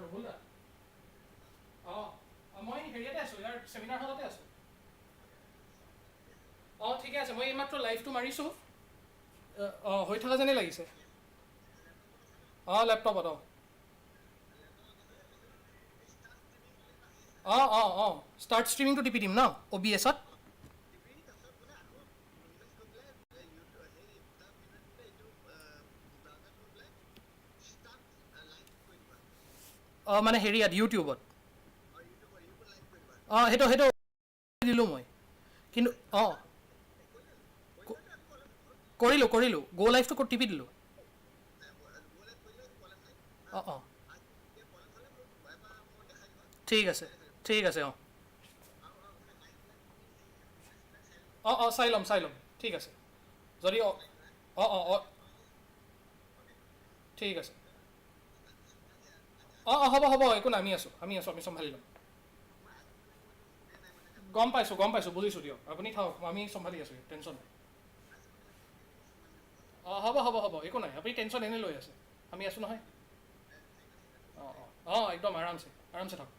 ৰহুল দা মই হেৰিয়াতে আছোঁ, ইয়াৰ ছেমিনাৰ হলতে আছোঁ। ঠিকে আছে, মই এইমাত্ৰ লাইভটো মাৰিছোঁ। হৈ থকা যেনেই লাগিছে। লেপটপত ষ্টাৰ্ট ষ্ট্ৰিমিংটো টিপি দিম ন OBS-ত। মানে হেৰিয়াত ইউটিউবত সেইটো দিলোঁ মই, কিন্তু কৰিলোঁ গ' লাইভটো টিপি দিলোঁ। ঠিক আছে চাই ল'ম ঠিক আছে। যদি ঠিক আছে। হ'ব একো নাই, আমি চম্ভালি ল'ম। গম পাইছোঁ বুজিছোঁ দিয়ক, আপুনি থাকক, আমি চম্ভালি আছোঁ, টেনশ্যন নাই। হ'ব একো নাই, আপুনি টেনশ্যন এনেই লৈ আছে, আমি আছোঁ নহয়। একদম আৰামছে থাকক।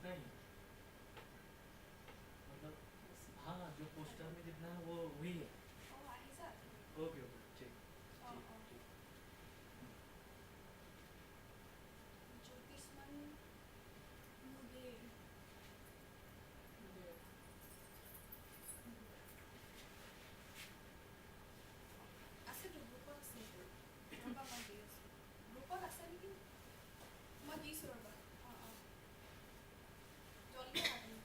नहीं, मतलब हाँ जो पोस्टर में जितना है वो वही है. ओके ओके ठीक ठीक. Jyotishman, Mudiar. আছে তো গ্ৰুপত আছে ৰবা মই দি আছো গ্ৰুপত আছে নেকি মই দিছো ৰবা জলদি আহা তুমি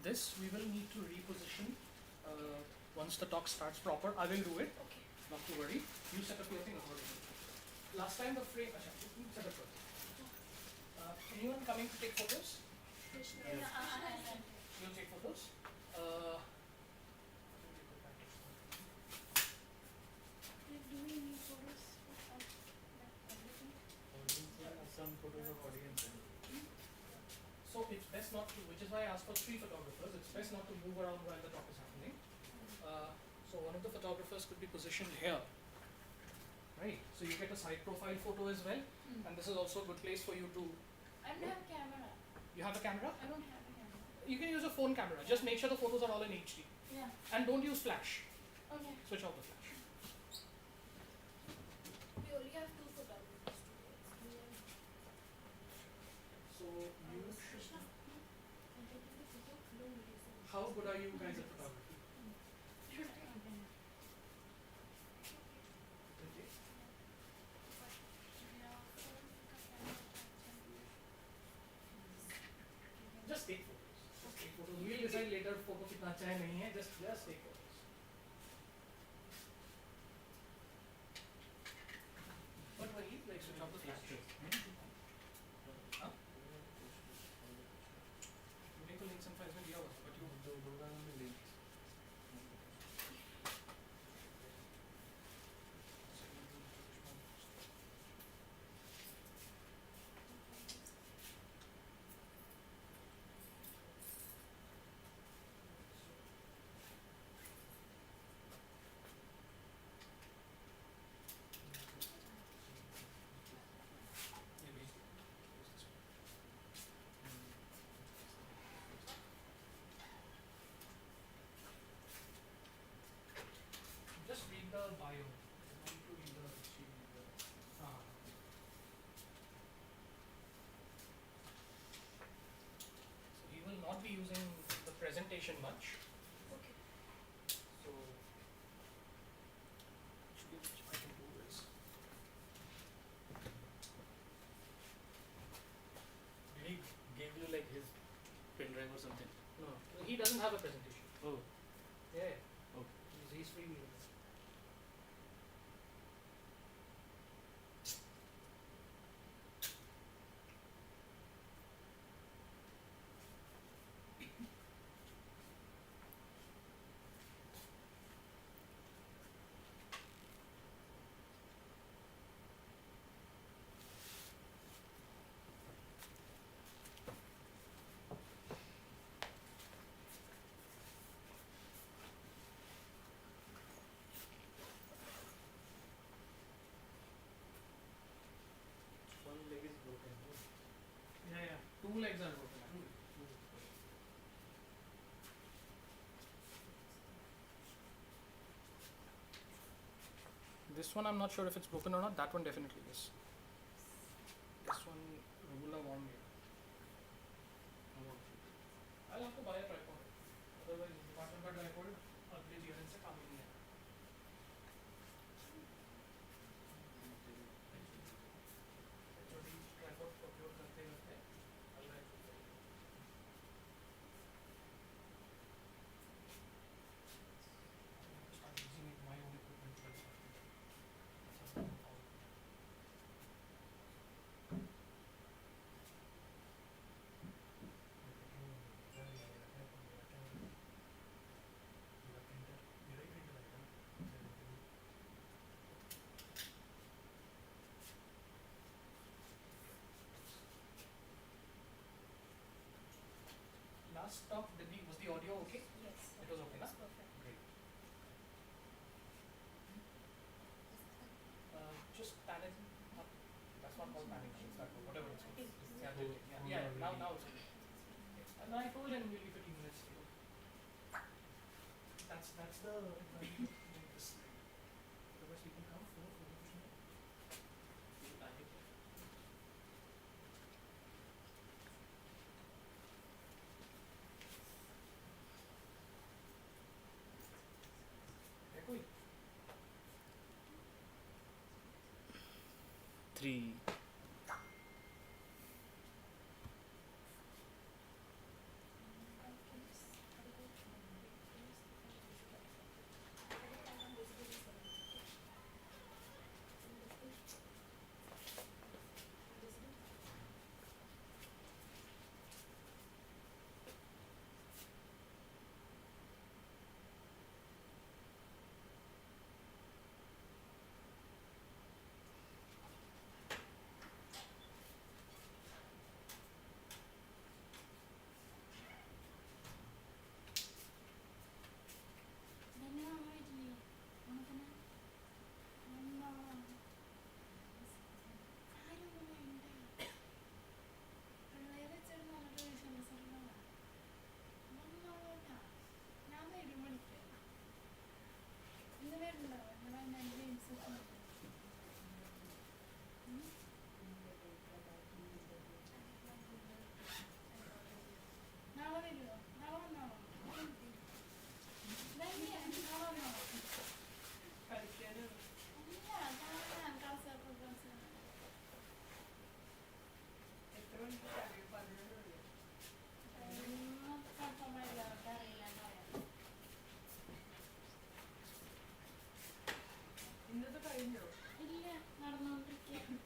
This we will need to reposition once the talk starts proper. I will do it. Okay. Not to worry. You set up your thing accordingly. Last time the frame. You set up first. Anyone coming to take photos? You'll take photos. Do we need photos of everything? Some photos of audience. So it's best not to, which is why I asked for 3 photographers. It's best not to move around while the talk is happening. So one of the photographers could be positioned here. Right? So you get a side profile photo as well. And this is also a good place for you to. I don't have camera. You have a camera? I don't have a camera. You can use a phone camera. Just make sure the photos are all in HD. Yeah. And don't use flash. Okay. Switch off the flash. We only have 2 photographers today. So you should. Krishna, I'm taking the photo. Don't need it. How good are you guys at photography? Should I have been? Okay. Just take photos. Just take photos. We'll decide later photo कितना अच्छा है नहीं है. Just take photos. But when you like switch off the flash. हाँ? मुझे तो links and files में दिया हुआ है. But you दोनों में link. just read the bio. I want to read the So he will not be using the presentation much. Okay. So actually what I can do is Did he gave you like his pen drive or something? no, he doesn't have a presentation. Oh. Yeah. Okay. He's free with it. This one I'm not sure if it's broken or not. That one definitely is. This one, Rugula warned me. I'll have to buy a tripod. Otherwise, department का tripod अगले GRN से काम ही नहीं आएगा. HOD tripod procure करते करते अल्लाह ही छूट जाएगी. I have to start using my own equipment for this. That's a problem. Last stop, was the audio okay? Yes. It was okay, na? That's perfect. Great. Just pan it up. That's not called panning. It's that whatever it's called. Yeah. Now it's okay. And I told him nearly 15 minutes ago. That's the advantage of doing this thing. Otherwise people come for Jyotishman. है कोई? 3. ഇല്ല നടന്നുകൊണ്ടിരിക്കുക.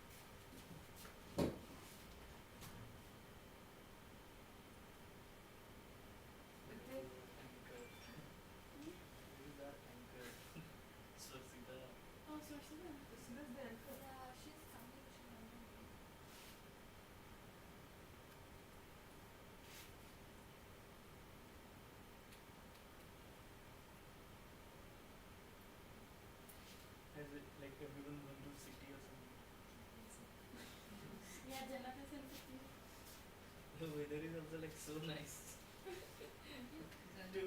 Has it like everyone gone to city or something? Yeah, Jannat is in city. The weather is also like so nice to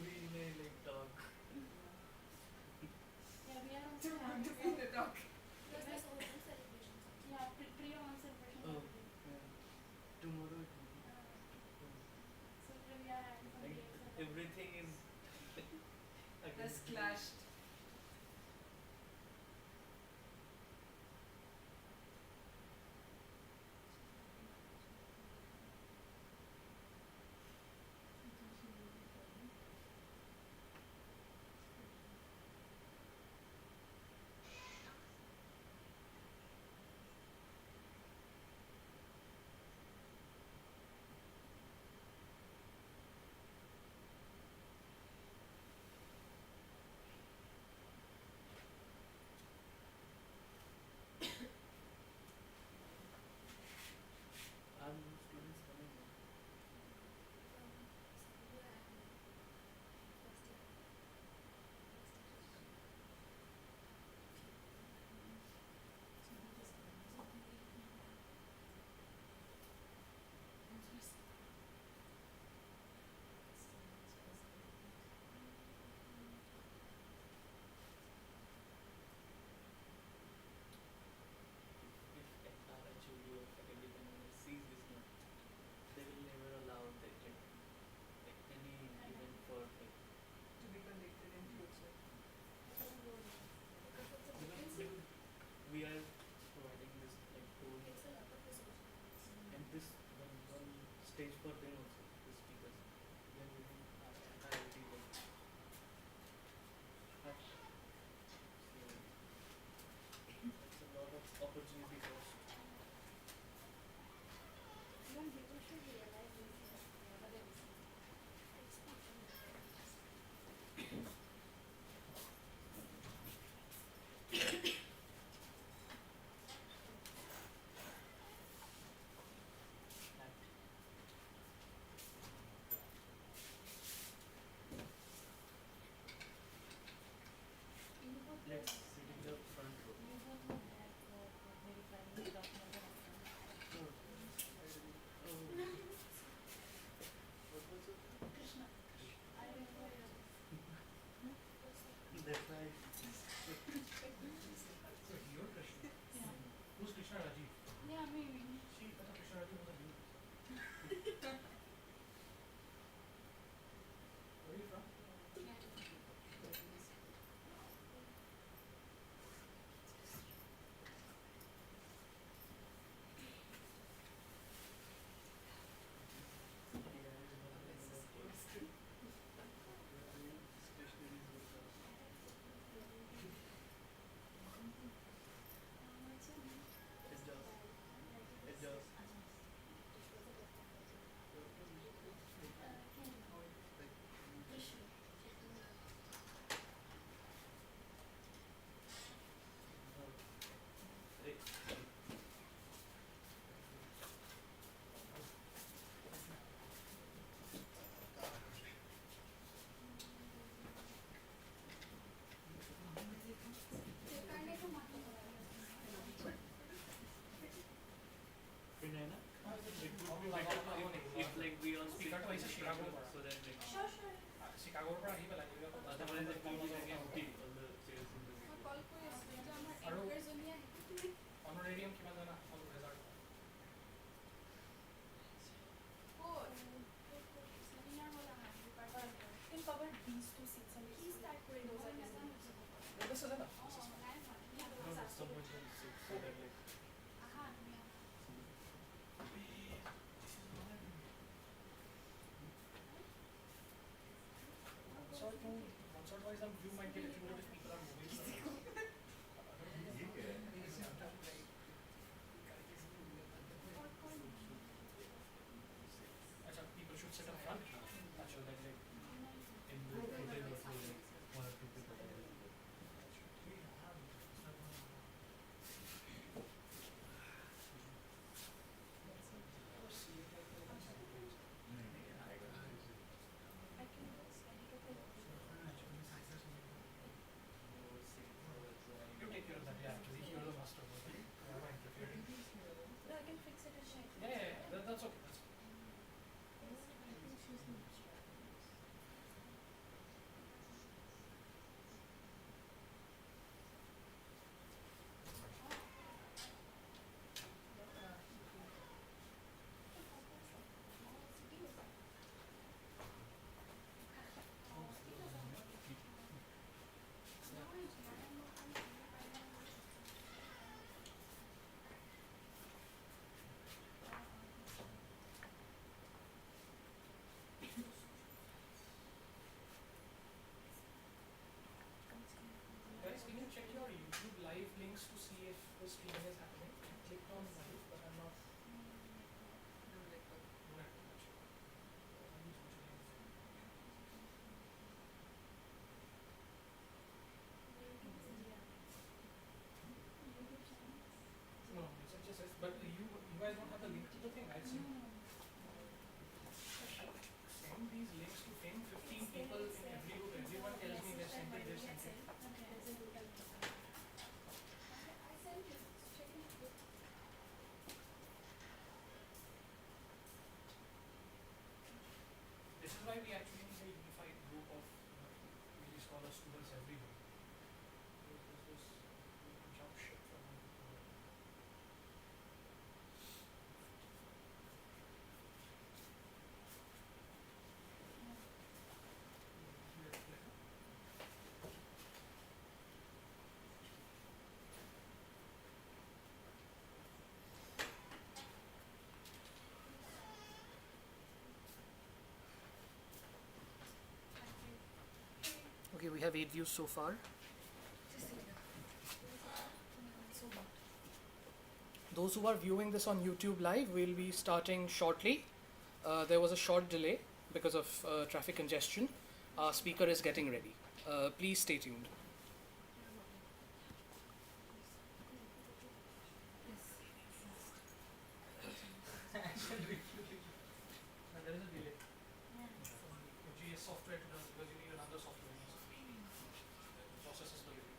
be in a like dog. Yeah, we are also To be in the dark. Because there's open celebrations. Yeah, pre-open celebration. Oh, yeah. Tomorrow it will be. So we are having some Like games. everything is That's clashed. পাৰিছে চিকাগোৰ পৰা so that like Sure, sure. চিকাগোৰ পৰা আহি পেলাই তুমি আকৌ otherwise it will be like empty all the chairs in the মই video. Call কৰি আছোঁ কিন্তু আমাৰ আৰু এংকাৰজনী আহিলে অনৰেডিয়াম কিমান জানা 2000 ক'ত চেমিনাৰ হ'ল আমাৰ ডিপাৰ্টমেণ্টৰ can cover these two seats and he start কৰি those are নাজানো this is enough অঁ নাই হোৱা No, no, someone can sit so that like আহা তুমি once or twice you might get ignored if people are moving अच्छा people should sit up front अच्छा like in the hotel also like one or two people are there. I can edit okay you take care of that yeah actually you're the master of it why am I interfering no I can fix it and check that's okay that's Guys, can you check your YouTube live links to see if the streaming is happening? I clicked on live, but I'm not. No, it's just says, but you guys don't have the link to the thing. I'll send. Send these links to 10, 15 people in every group. Everyone tells me they've sent it, they've sent it. I sent it check it This is why we actually need a unified group of really scholar students everywhere. This jump ship from one to another. Okay, we have 8 views so far. Those who are viewing this on YouTube live will be starting shortly. There was a short delay because of traffic congestion. Our speaker is getting ready. Please stay tuned. There is a delay. GS software to does because you need another software. The process is delayed.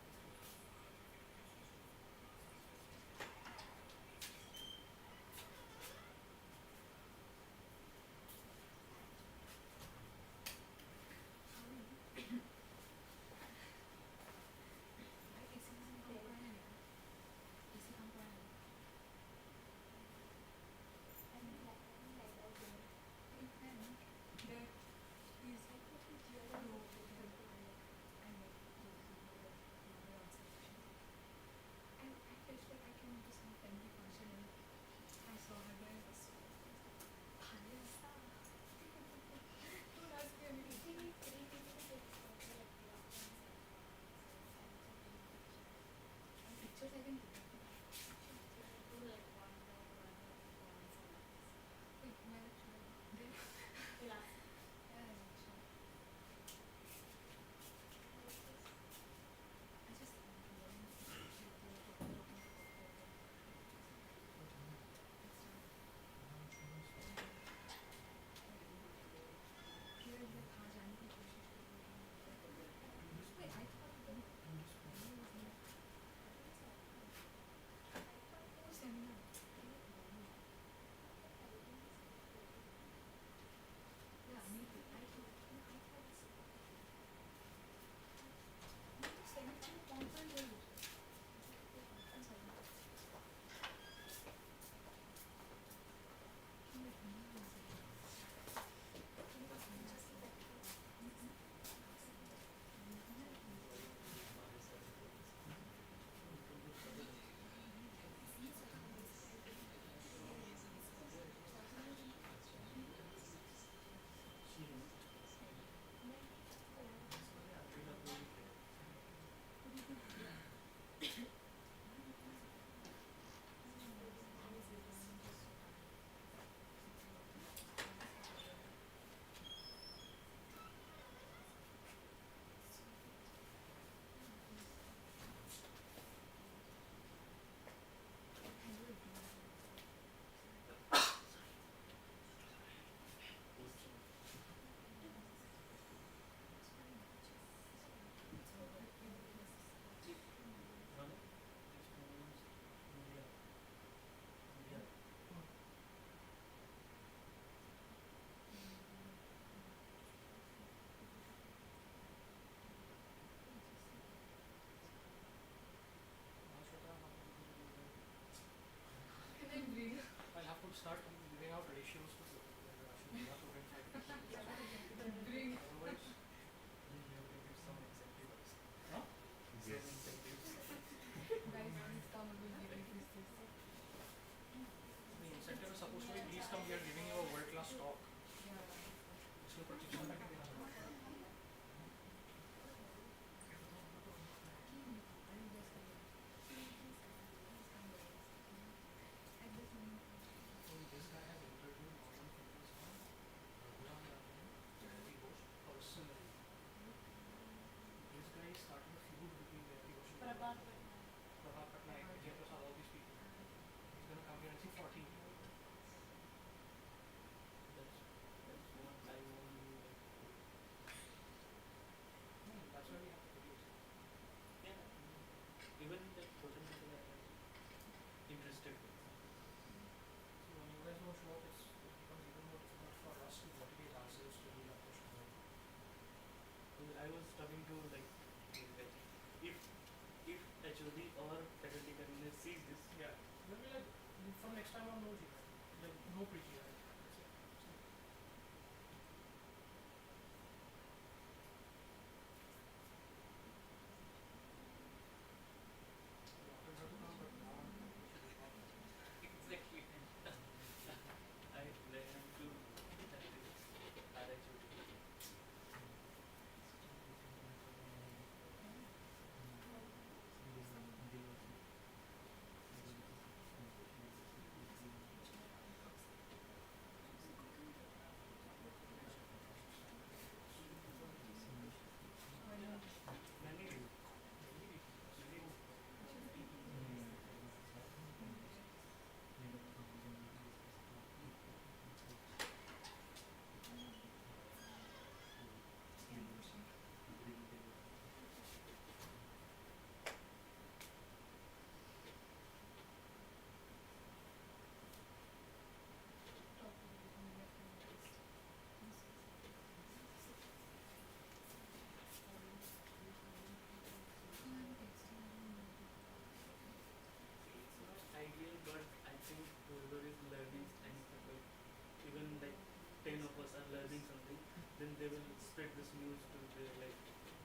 they will spread this news to their like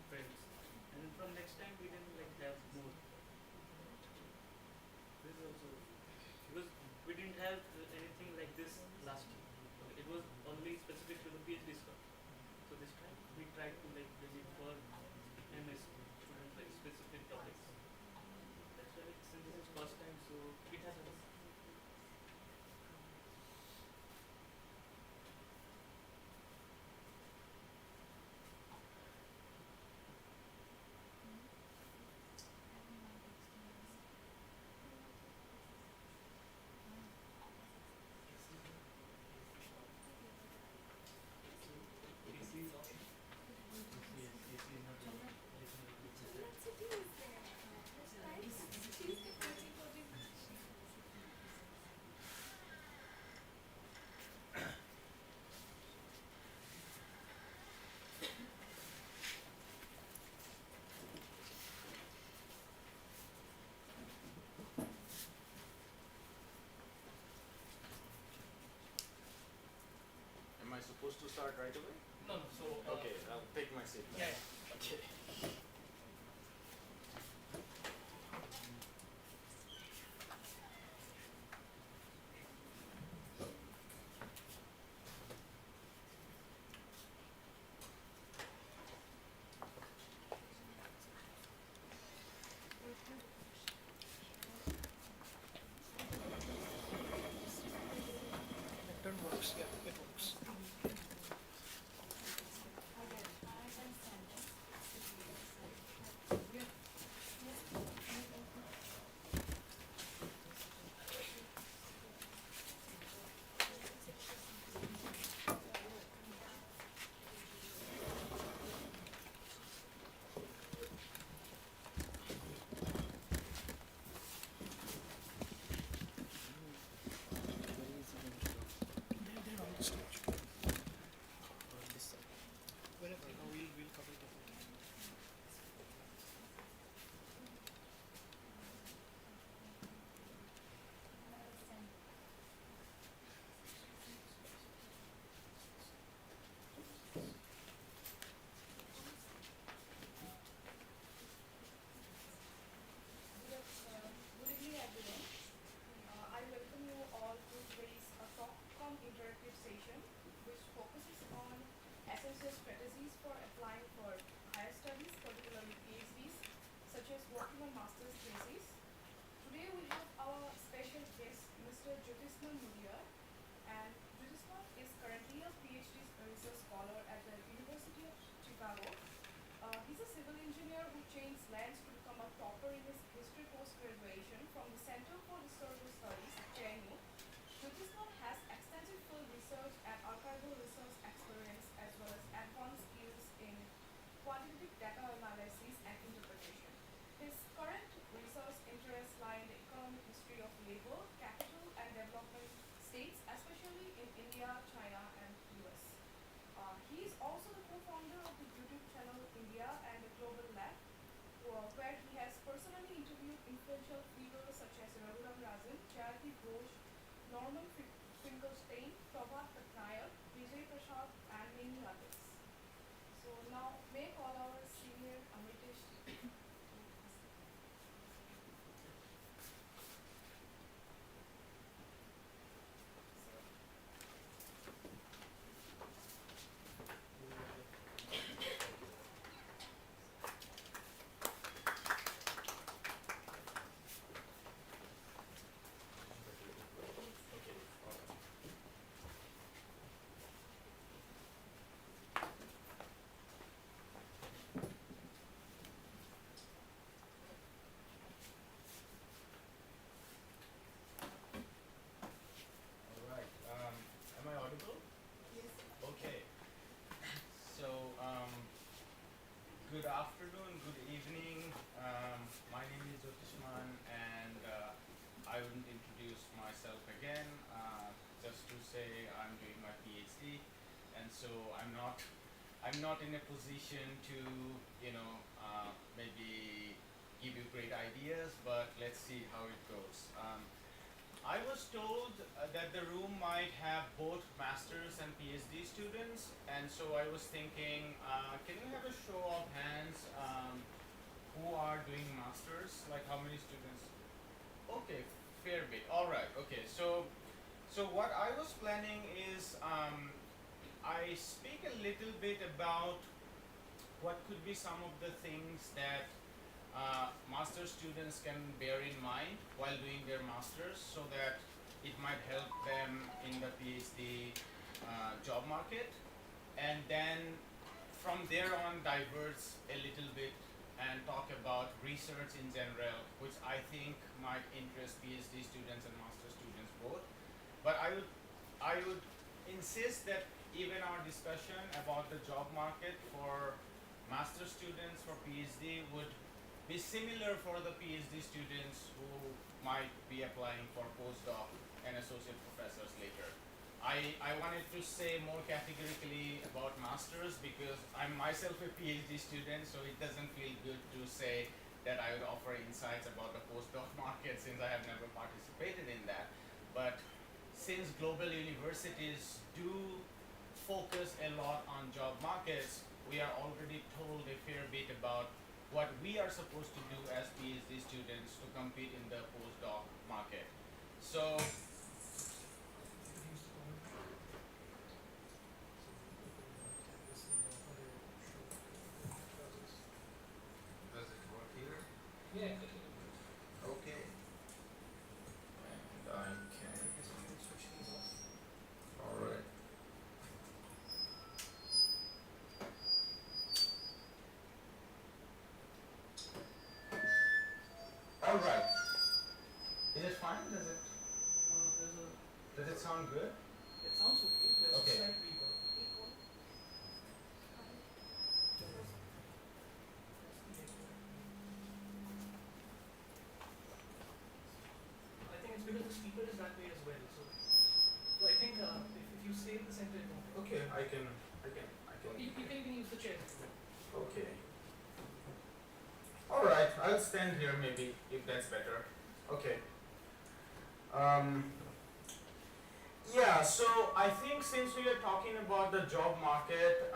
friends, and then from next time we can like have more. This is also because we didn't have anything like this last year. Okay, it was only specific to the PhD stuff. So this time we tried to like bring it for MS students like specific topics. That's why since this is first time, so it has a City is there. Nice. She's the coaching coaching. Am I supposed to start right away? No, no. So Okay, I'll take my seat. yeah, Okay. It don't works. Yeah, it works. They're on the stage. On this side. Wherever. No, we'll cover it everything. Good evening, everyone. I welcome you all to today's talk-cum-interactive session, which focuses on essential strategies for applying for higher studies, particularly PhDs, such as working on master's thesis. Today we have our special guest, Mr. Jyotishman Mudiar, and Jyotishman is currently a PhD research scholar at the University of Chicago. He's a civil engineer who changed lands to become a topper in his history post-graduation from the Center for Historical Studies, JNU. Jyotishman has extensive field research and archival research experience as well as advanced skills in quantitative data analysis and interpretation. His current research interests lie in the economic history of labor, capital, and development states, especially in India, China, and US. He is also the co-founder of the YouTube channel India and the Global Lab, where he has personally interviewed influential figures such as Raghuram Rajan, Jayati Ghosh, Norman Finkelstein, Prabhat Patnaik, Vijay Prasad, and many others. So now may I call our senior Amritesh. Okay, all right. All right. Am I audible? Yes. Okay. So, good afternoon, good evening. My name is Jyotishman, and I wouldn't introduce myself again. Just to say, I'm doing my PhD, and so I'm not in a position to, maybe give you great ideas, but let's see how it goes. I was told that the room might have both masters and PhD students, and so I was thinking, can we have a show of hands who are doing masters? Like how many students? Okay, fair bit. All right. Okay, so what I was planning is I speak a little bit about what could be some of the things that master students can bear in mind while doing their masters, so that it might help them in the PhD job market, and then from there on diverge a little bit and talk about research in general, which I think might interest PhD students and master students both. But I would insist that even our discussion about the job market for master students for PhD would be similar for the PhD students who might be applying for postdoc and associate professors later. I wanted to say more categorically about masters because I'm myself a PhD student, so it doesn't feel good to say that I would offer insights about the postdoc market since I have never participated in that. But since global universities do focus a lot on job markets, we are already told a fair bit about what we are supposed to do as PhD students to compete in the postdoc market. So does it work here? Yeah. Okay. And I can. All right. All right. Is it fine? Does it sound good? It sounds okay. There's Okay. a slight reverb. Equal. I think it's because the speaker is that way as well. So I think if you stay at the center, it won't work. Okay, I can. You can even use the chair. if you want. Okay. All right, I'll stand here maybe if that's better. Okay. Yeah, so I think since we are talking about the job market,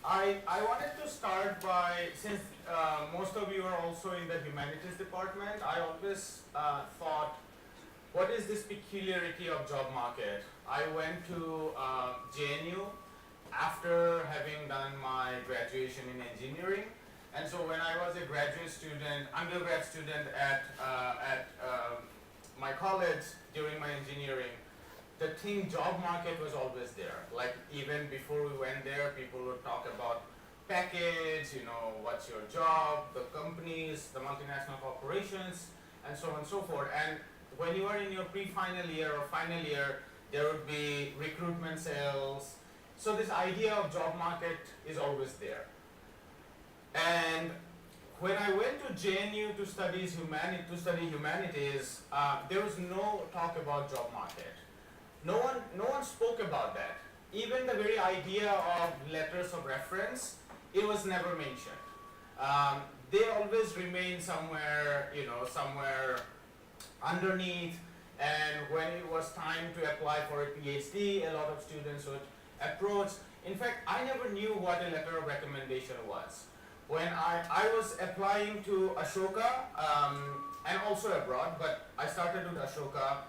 I wanted to start by, since most of you are also in the humanities department, I always thought, what is this peculiarity of job market? I went to JNU after having done my graduation in engineering, and so when I was a graduate student, undergrad student at my college during my engineering, the thing job market was always there. Like even before we went there, people would talk about package, what's your job, the companies, the multinational corporations, and so on and so forth. And when you are in your pre-final year or final year, there would be recruitment sales. So this idea of job market is always there. And when I went to JNU to study humanities, there was no talk about job market. No one spoke about that. Even the very idea of letters of reference, it was never mentioned. They always remain somewhere underneath. And when it was time to apply for a PhD, a lot of students would approach. In fact, I never knew what a letter of recommendation was. When I was applying to Ashoka and also abroad, but I started with Ashoka,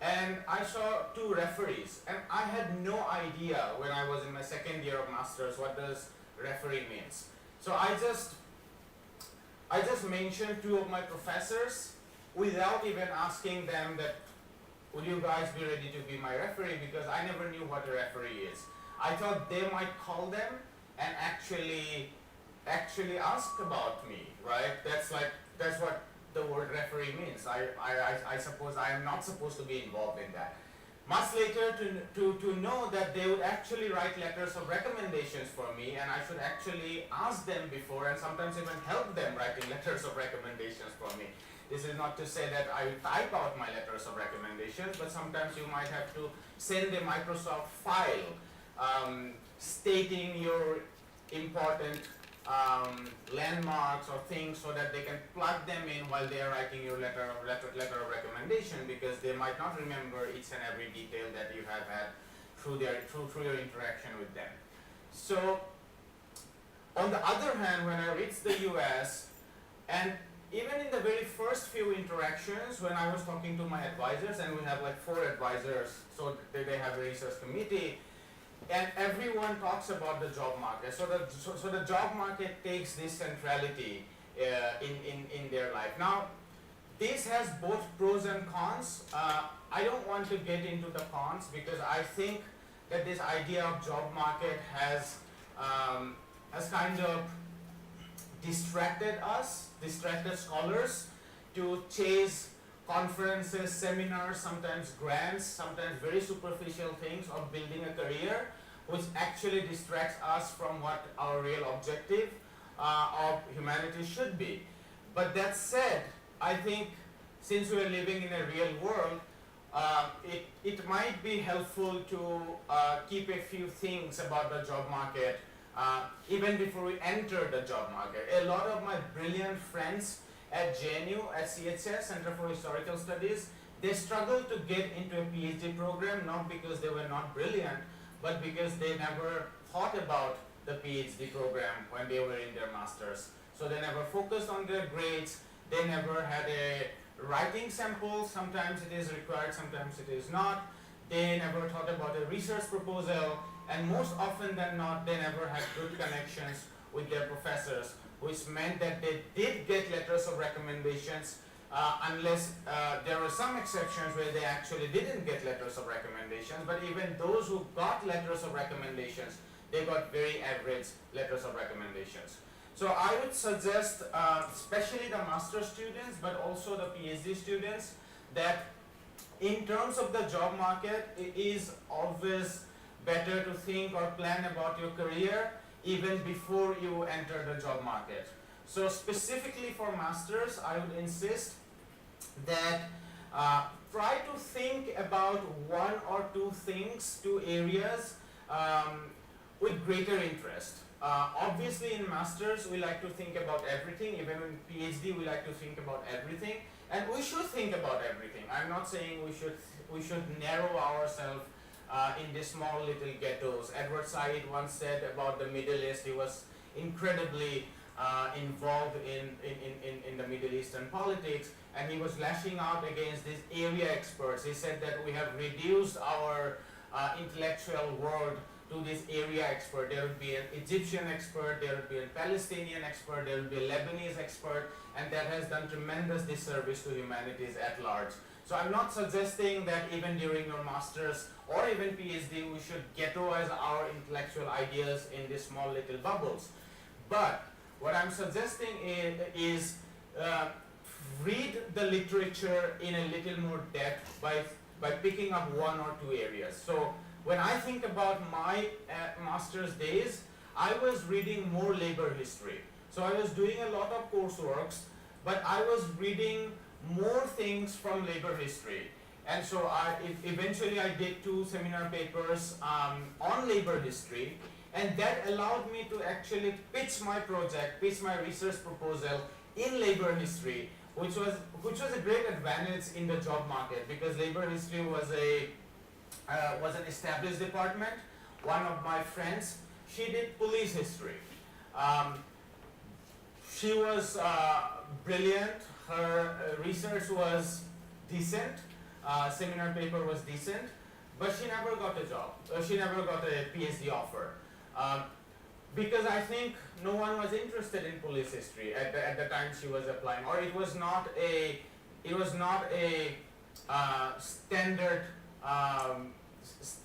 and I saw two referees, and I had no idea when I was in my second year of masters what does referee means. So I just mentioned two of my professors without even asking them that, would you guys be ready to be my referee, because I never knew what a referee is. I thought they might call them and actually ask about me, right? That's what the word referee means. I suppose I am not supposed to be involved in that. Much later to know that they would actually write letters of recommendations for me, and I should actually ask them before and sometimes even help them writing letters of recommendations for me. This is not to say that I type out my letters of recommendations, but sometimes you might have to send a Microsoft file stating your important landmarks or things so that they can plug them in while they are writing your letter of recommendation, because they might not remember each and every detail that you have had through your interaction with them. So on the other hand, when I reached the US, and even in the very first few interactions when I was talking to my advisors, and we have like 4 advisors, so they have a research committee, and everyone talks about the job market. So the job market takes this centrality in their life. Now, this has both pros and cons. I don't want to get into the cons because I think that this idea of job market has kind of distracted scholars to chase conferences, seminars, sometimes grants, sometimes very superficial things of building a career, which actually distracts us from what our real objective of humanity should be. But that said, I think since we are living in a real world, it might be helpful to keep a few things about the job market even before we enter the job market. A lot of my brilliant friends at JNU, at CHS, Center for Historical Studies, they struggled to get into a PhD program, not because they were not brilliant, but because they never thought about the PhD program when they were in their masters. So they never focused on their grades, they never had a writing sample, sometimes it is required, sometimes it is not. They never thought about a research proposal, and most often than not, they never had good connections with their professors, which meant that they did get letters of recommendations unless there were some exceptions where they actually didn't get letters of recommendations, but even those who got letters of recommendations, they got very average letters of recommendations. So I would suggest, especially the master students, but also the PhD students, that in terms of the job market, it is always better to think or plan about your career even before you enter the job market. So specifically for masters, I would insist that try to think about 1 or 2 things, 2 areas with greater interest. Obviously in masters we like to think about everything, even in PhD we like to think about everything, and we should think about everything. I'm not saying we should narrow ourselves in these small little ghettos. Edward Said once said about the Middle East, he was incredibly involved in the Middle Eastern politics, and he was lashing out against these area experts. He said that we have reduced our intellectual world to this area expert. There would be an Egyptian expert, there would be a Palestinian expert, there would be a Lebanese expert, and that has done tremendous disservice to humanities at large. So I'm not suggesting that even during your masters or even PhD we should ghettoize our intellectual ideas in these small little bubbles. But what I'm suggesting is read the literature in a little more depth by picking up 1 or 2 areas. So when I think about my master's days, I was reading more labor history. So I was doing a lot of courseworks, but I was reading more things from labor history. And so eventually I did 2 seminar papers on labor history, and that allowed me to actually pitch my project, pitch my research proposal in labor history, which was a great advantage in the job market, because labor history was an established department. One of my friends, she did police history. She was brilliant. Her research was decent. Seminar paper was decent, but she never got a job. She never got a PhD offer. Because I think no one was interested in police history at the time she was applying, or it was not a standard.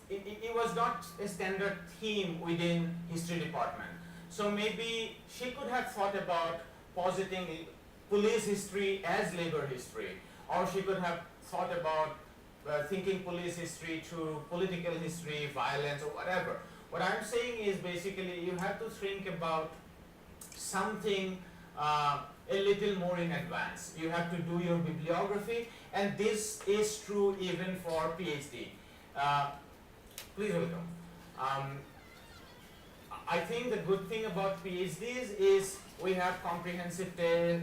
It was not a standard theme within history department. So maybe she could have thought about positing police history as labor history, or she could have thought about thinking police history through political history, violence, or whatever. What I'm saying is basically you have to think about something a little more in advance. You have to do your bibliography, and this is true even for PhD. Please welcome. I think the good thing about PhDs is we have comprehensive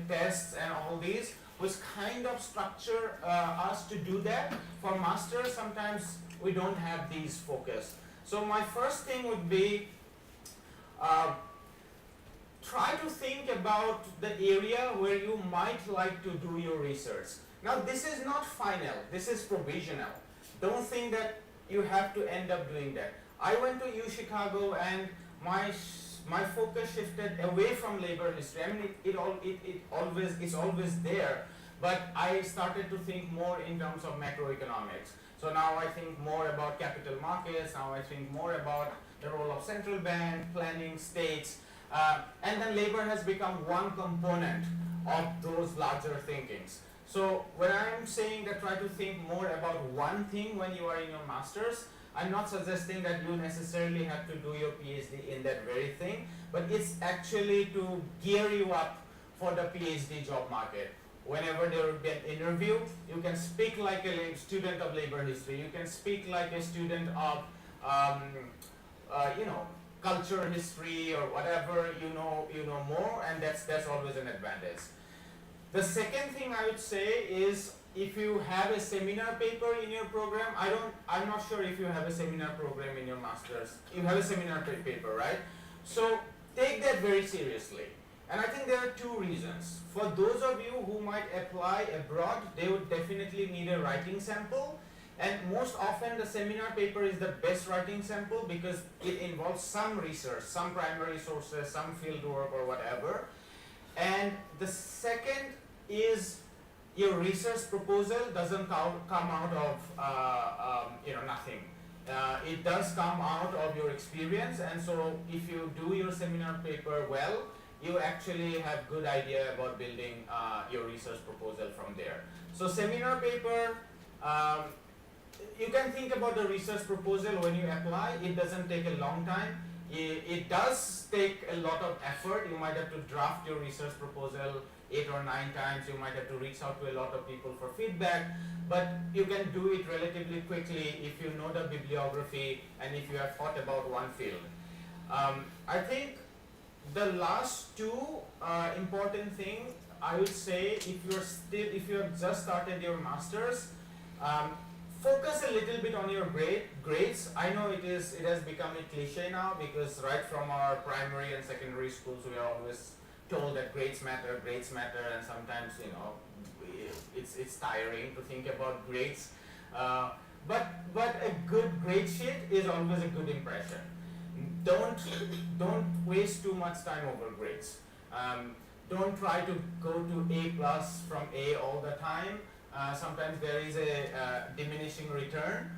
tests and all these, which kind of structure us to do that. For masters, sometimes we don't have these focus. So my first thing would be try to think about the area where you might like to do your research. Now this is not final, this is provisional. Don't think that you have to end up doing that. I went to U Chicago and my focus shifted away from labor history. I mean it's always there, but I started to think more in terms of macroeconomics. So now I think more about capital markets, now I think more about the role of central bank, planning, states, and then labor has become one component of those larger thinkings. So when I'm saying that try to think more about one thing when you are in your master's, I'm not suggesting that you necessarily have to do your PhD in that very thing, but it's actually to gear you up for the PhD job market. Whenever there will be an interview, you can speak like a student of labor history, you can speak like a student of culture history or whatever, you know more, and that's always an advantage. The second thing I would say is if you have a seminar paper in your program, I'm not sure if you have a seminar program in your master's. You have a seminar paper, right? So take that very seriously. And I think there are two reasons. For those of you who might apply abroad, they would definitely need a writing sample. And most often the seminar paper is the best writing sample because it involves some research, some primary sources, some field work or whatever. And the second is your research proposal doesn't come out of nothing. It does come out of your experience, and so if you do your seminar paper well, you actually have good idea about building your research proposal from there. So seminar paper, you can think about the research proposal when you apply. It doesn't take a long time. It does take a lot of effort. You might have to draft your research proposal 8 or 9 times. You might have to reach out to a lot of people for feedback, but you can do it relatively quickly if you know the bibliography and if you have thought about one field. I think the last two important thing I would say, if you have just started your masters, focus a little bit on your grades. I know it has become a cliche now because right from our primary and secondary schools we are always told that grades matter, and sometimes it's tiring to think about grades. But a good grade sheet is always a good impression. Don't waste too much time over grades. Don't try to go to A+ from A all the time. Sometimes there is a diminishing return.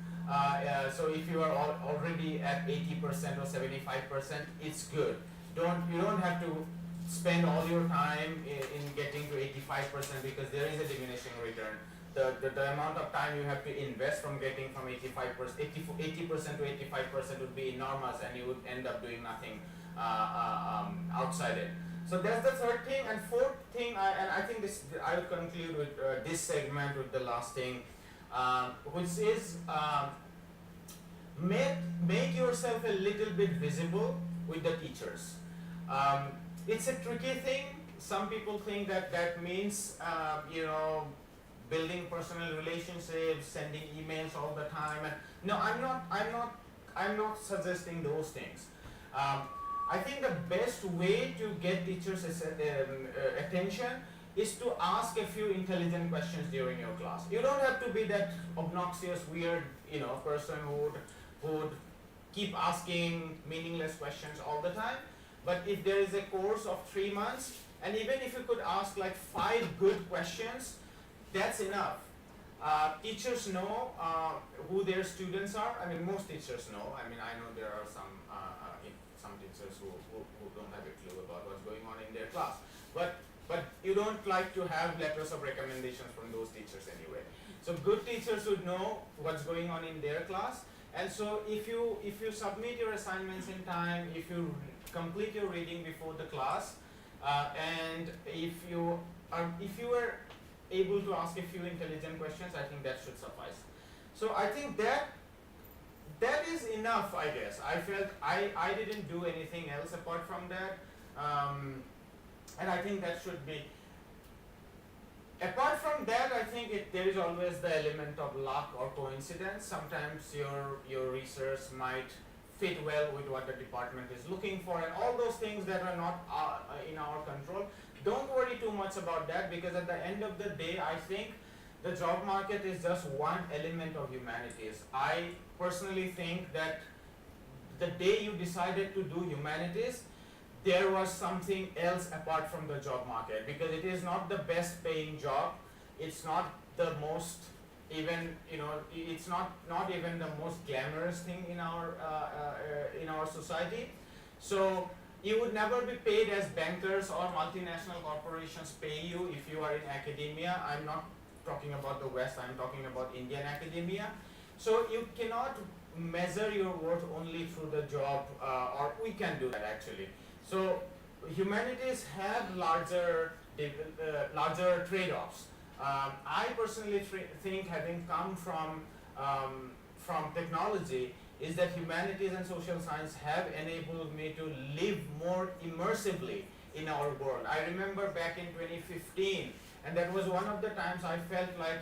So if you are already at 80% or 75%, it's good. You don't have to spend all your time in getting to 85% because there is a diminishing return. The amount of time you have to invest from getting from 80% to 85% would be enormous, and you would end up doing nothing outside it. So that's the third thing. And fourth thing, I think I will conclude with this segment with the last thing, which is make yourself a little bit visible with the teachers. It's a tricky thing. Some people think that means building personal relationships, sending emails all the time. And no, I'm not suggesting those things. I think the best way to get teachers' attention is to ask a few intelligent questions during your class. You don't have to be that obnoxious, weird, person who would keep asking meaningless questions all the time. But if there is a course of 3 months, and even if you could ask like 5 good questions, that's enough. Teachers know who their students are. I mean, most teachers know. I mean, I know there are some teachers who don't have a clue about what's going on in their class. But you don't like to have letters of recommendations from those teachers anyway. So good teachers would know what's going on in their class. And so if you submit your assignments in time, if you complete your reading before the class, and if you were able to ask a few intelligent questions, I think that should suffice. So I think that is enough, I guess. I felt I didn't do anything else apart from that, and I think that should be. Apart from that, I think there is always the element of luck or coincidence. Sometimes your research might fit well with what the department is looking for, and all those things that are not in our control. Don't worry too much about that, because at the end of the day, I think the job market is just one element of humanities. I personally think that the day you decided to do humanities, there was something else apart from the job market, because it is not the best paying job. It's not the most even, it's not even the most glamorous thing in our society. So you would never be paid as bankers or multinational corporations pay you if you are in academia. I'm not talking about the West, I'm talking about Indian academia. So you cannot measure your worth only through the job, or we can do that actually. So humanities have larger trade-offs. I personally think, having come from technology, is that humanities and social science have enabled me to live more immersively in our world. I remember back in 2015, and that was one of the times I felt like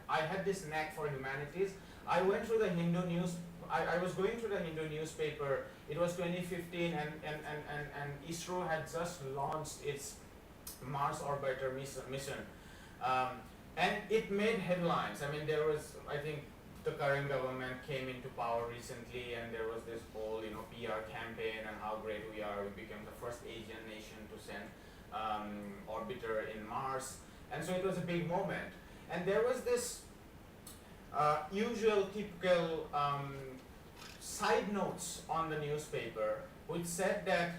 I had this knack for humanities. I went through the Hindu news. I was going through the Hindu newspaper. It was 2015, and ISRO had just launched its Mars orbiter mission, and it made headlines. I mean, I think the current government came into power recently, and there was this whole PR campaign and how great we are. We became the first Asian nation to send orbiter in Mars, and so it was a big moment. And there was this usual typical side notes on the newspaper, which said that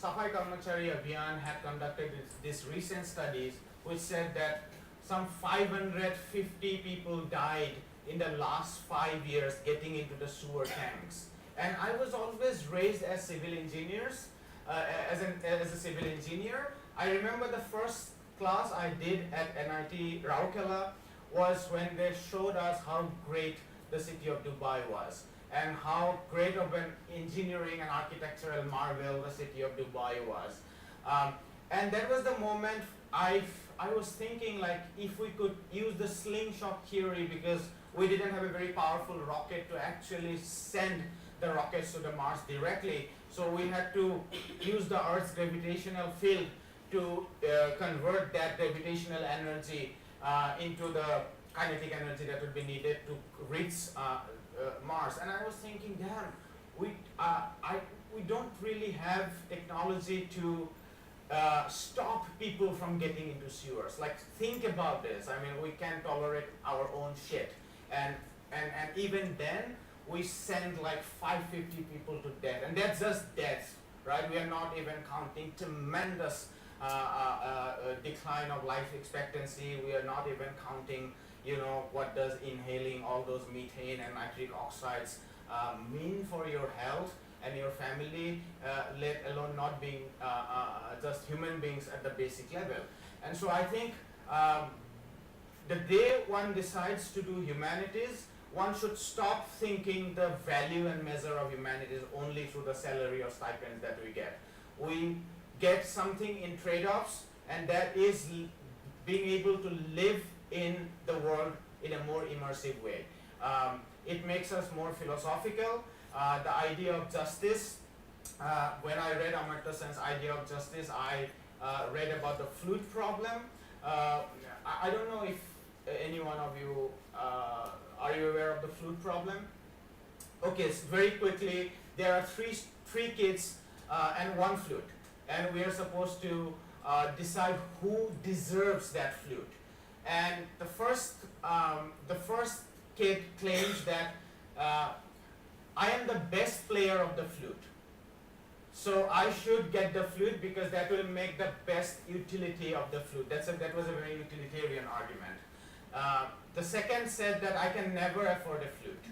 Safai Karmachari Abhiyan had conducted this recent studies, which said that some 550 people died in the last 5 years getting into the sewer tanks. And I was always raised as civil engineers, as a civil engineer. I remember the first class I did at NIT Rourkela was when they showed us how great the city of Dubai was, and how great of an engineering and architectural marvel the city of Dubai was. And that was the moment I was thinking, like, if we could use the slingshot theory, because we didn't have a very powerful rocket to actually send the rockets to the Mars directly, so we had to use the Earth's gravitational field to convert that gravitational energy into the kinetic energy that would be needed to reach Mars. And I was thinking, damn, we don't really have technology to stop people from getting into sewers. Like, think about this. I mean, we can tolerate our own shit, and even then we send like 550 people to death, and that's just death, right? We are not even counting tremendous decline of life expectancy. We are not even counting, what does inhaling all those methane and nitric oxides mean for your health and your family, let alone not being just human beings at the basic level. And so I think the day one decides to do humanities, one should stop thinking the value and measure of humanities only through the salary or stipends that we get. We get something in trade-offs, and that is being able to live in the world in a more immersive way. It makes us more philosophical. The idea of justice, when I read Amartya Sen's idea of justice, I read about the flute problem. I don't know if any one of you, are you aware of the flute problem? Okay, so very quickly, there are three kids and one flute, and we are supposed to decide who deserves that flute. And the first kid claims that I am the best player of the flute, so I should get the flute because that will make the best utility of the flute. That was a very utilitarian argument. The second said that I can never afford a flute,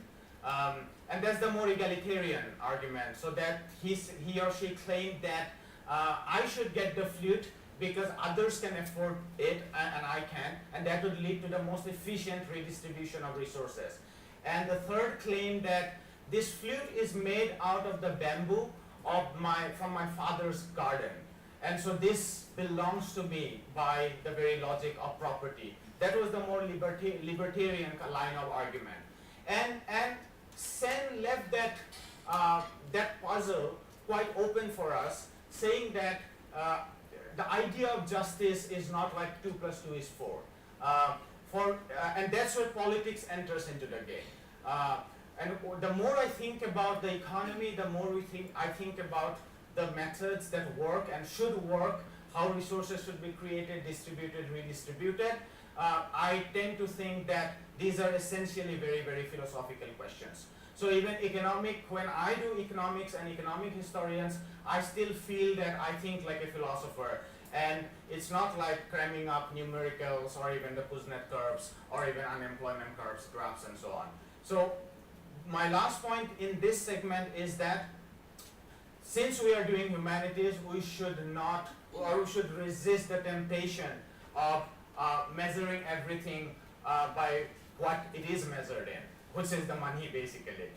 and that's the more egalitarian argument. So that he or she claimed that I should get the flute because others can afford it and I can, and that would lead to the most efficient redistribution of resources. And the third claim that this flute is made out of the bamboo from my father's garden. And so this belongs to me by the very logic of property. That was the more libertarian line of argument. And Sen left that puzzle quite open for us, saying that the idea of justice is not like 2 + 2 is 4. And that's where politics enters into the game. And the more I think about the economy, the more I think about the methods that work and should work, how resources should be created, distributed, redistributed. I tend to think that these are essentially very, very philosophical questions. So even when I do economics and economic historians, I still feel that I think like a philosopher. And it's not like cramming up numericals or even the Kuznets curves or even unemployment curves, graphs, and so on. So my last point in this segment is that since we are doing humanities, we should resist the temptation of measuring everything by what it is measured in, which is the money basically.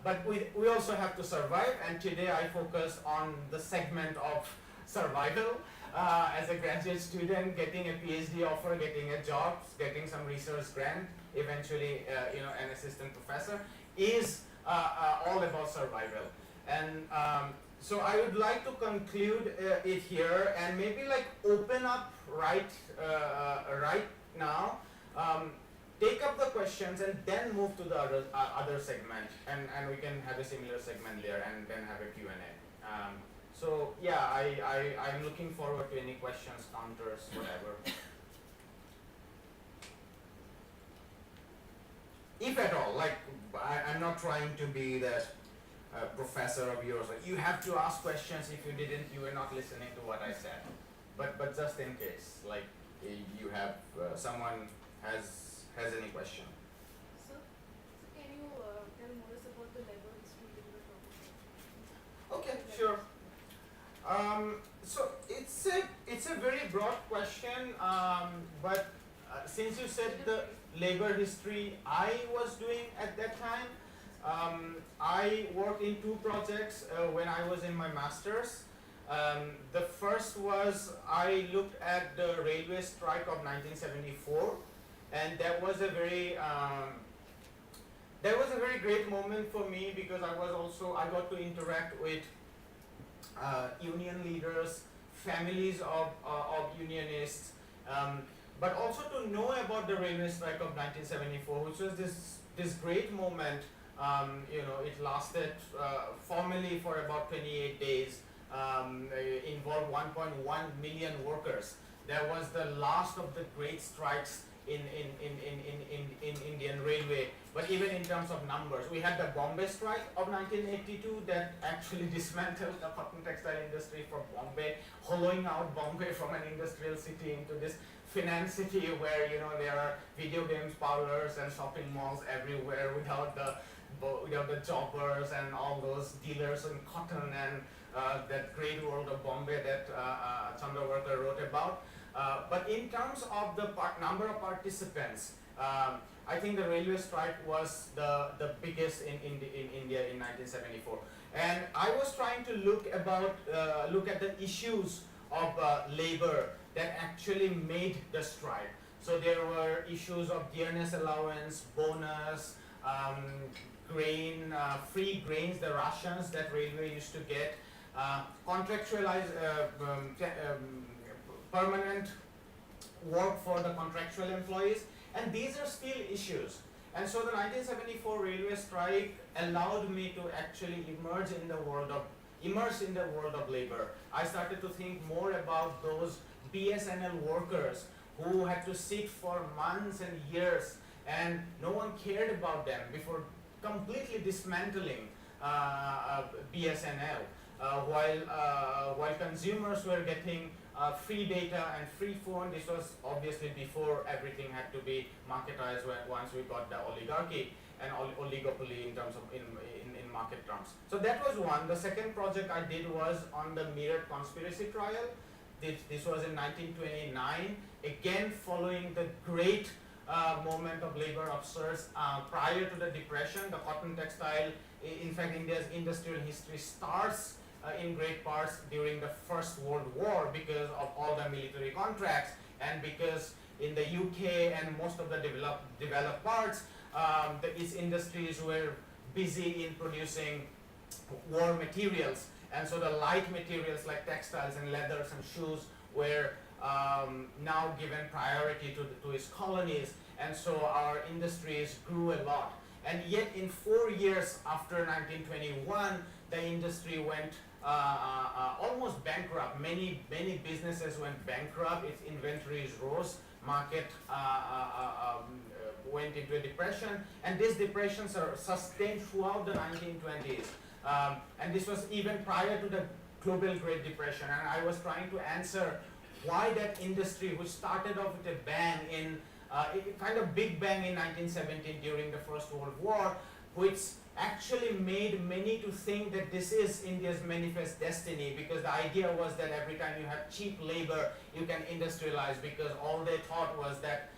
But we also have to survive, and today I focus on the segment of survival. As a graduate student, getting a PhD offer, getting a job, getting some research grant, eventually an assistant professor, is all about survival. And so I would like to conclude it here and maybe like open up right now, take up the questions and then move to the other segment, and we can have a similar segment there and then have a Q&A. So yeah, I'm looking forward to any questions, counters, whatever. If at all, like I'm not trying to be that professor of yours. Like, you have to ask questions. If you didn't, you were not listening to what I said. But just in case, like you have someone has any question. So can you tell more about the labor history that you were talking about? Okay, sure. So it's a very broad question, but since you said the labor history I was doing at that time, I worked in 2 projects when I was in my master's. The first was I looked at the railway strike of 1974, and that was a very great moment for me because I got to interact with union leaders, families of unionists, but also to know about the railway strike of 1974, which was this great moment. It lasted formally for about 28 days, involved 1.1 million workers. That was the last of the great strikes in Indian Railway. But even in terms of numbers, we had the Bombay strike of 1982 that actually dismantled the cotton textile industry for Bombay, hollowing out Bombay from an industrial city into this finance city where there are video games parlors and shopping malls everywhere without the jobbers and all those dealers in cotton and that great world of Bombay that Chandravarkar wrote about. But in terms of the number of participants, I think the railway strike was the biggest in India in 1974. And I was trying to look at the issues of labor that actually made the strike. So there were issues of dearness allowance, bonus, grain, free grains, the rations that railway used to get, contractualized permanent work for the contractual employees, and these are still issues. And so the 1974 railway strike allowed me to actually immerse in the world of labor. I started to think more about those BSNL workers who had to sit for months and years and no one cared about them before completely dismantling BSNL, while consumers were getting free data and free phone. This was obviously before everything had to be marketized once we got the oligarchy and oligopoly in terms of in market terms. So that was one. The second project I did was on the Mirror conspiracy trial. This was in 1929, again following the great movement of labor upsurge prior to the depression. The cotton textile, in fact, India's industrial history starts in great parts during the First World War because of all the military contracts, and because in the UK and most of the developed parts, its industries were busy in producing war materials, and so the light materials like textiles and leathers and shoes were now given priority to its colonies, and so our industries grew a lot. And yet in 4 years after 1921, the industry went almost bankrupt. Many businesses went bankrupt, its inventories rose, market went into a depression, and these depressions are sustained throughout the 1920s. And this was even prior to the global Great Depression, and I was trying to answer why that industry, which started off with a bang in kind of big bang in 1917 during the First World War, which actually made many to think that this is India's manifest destiny, because the idea was that every time you have cheap labor, you can industrialize, because all they thought was that,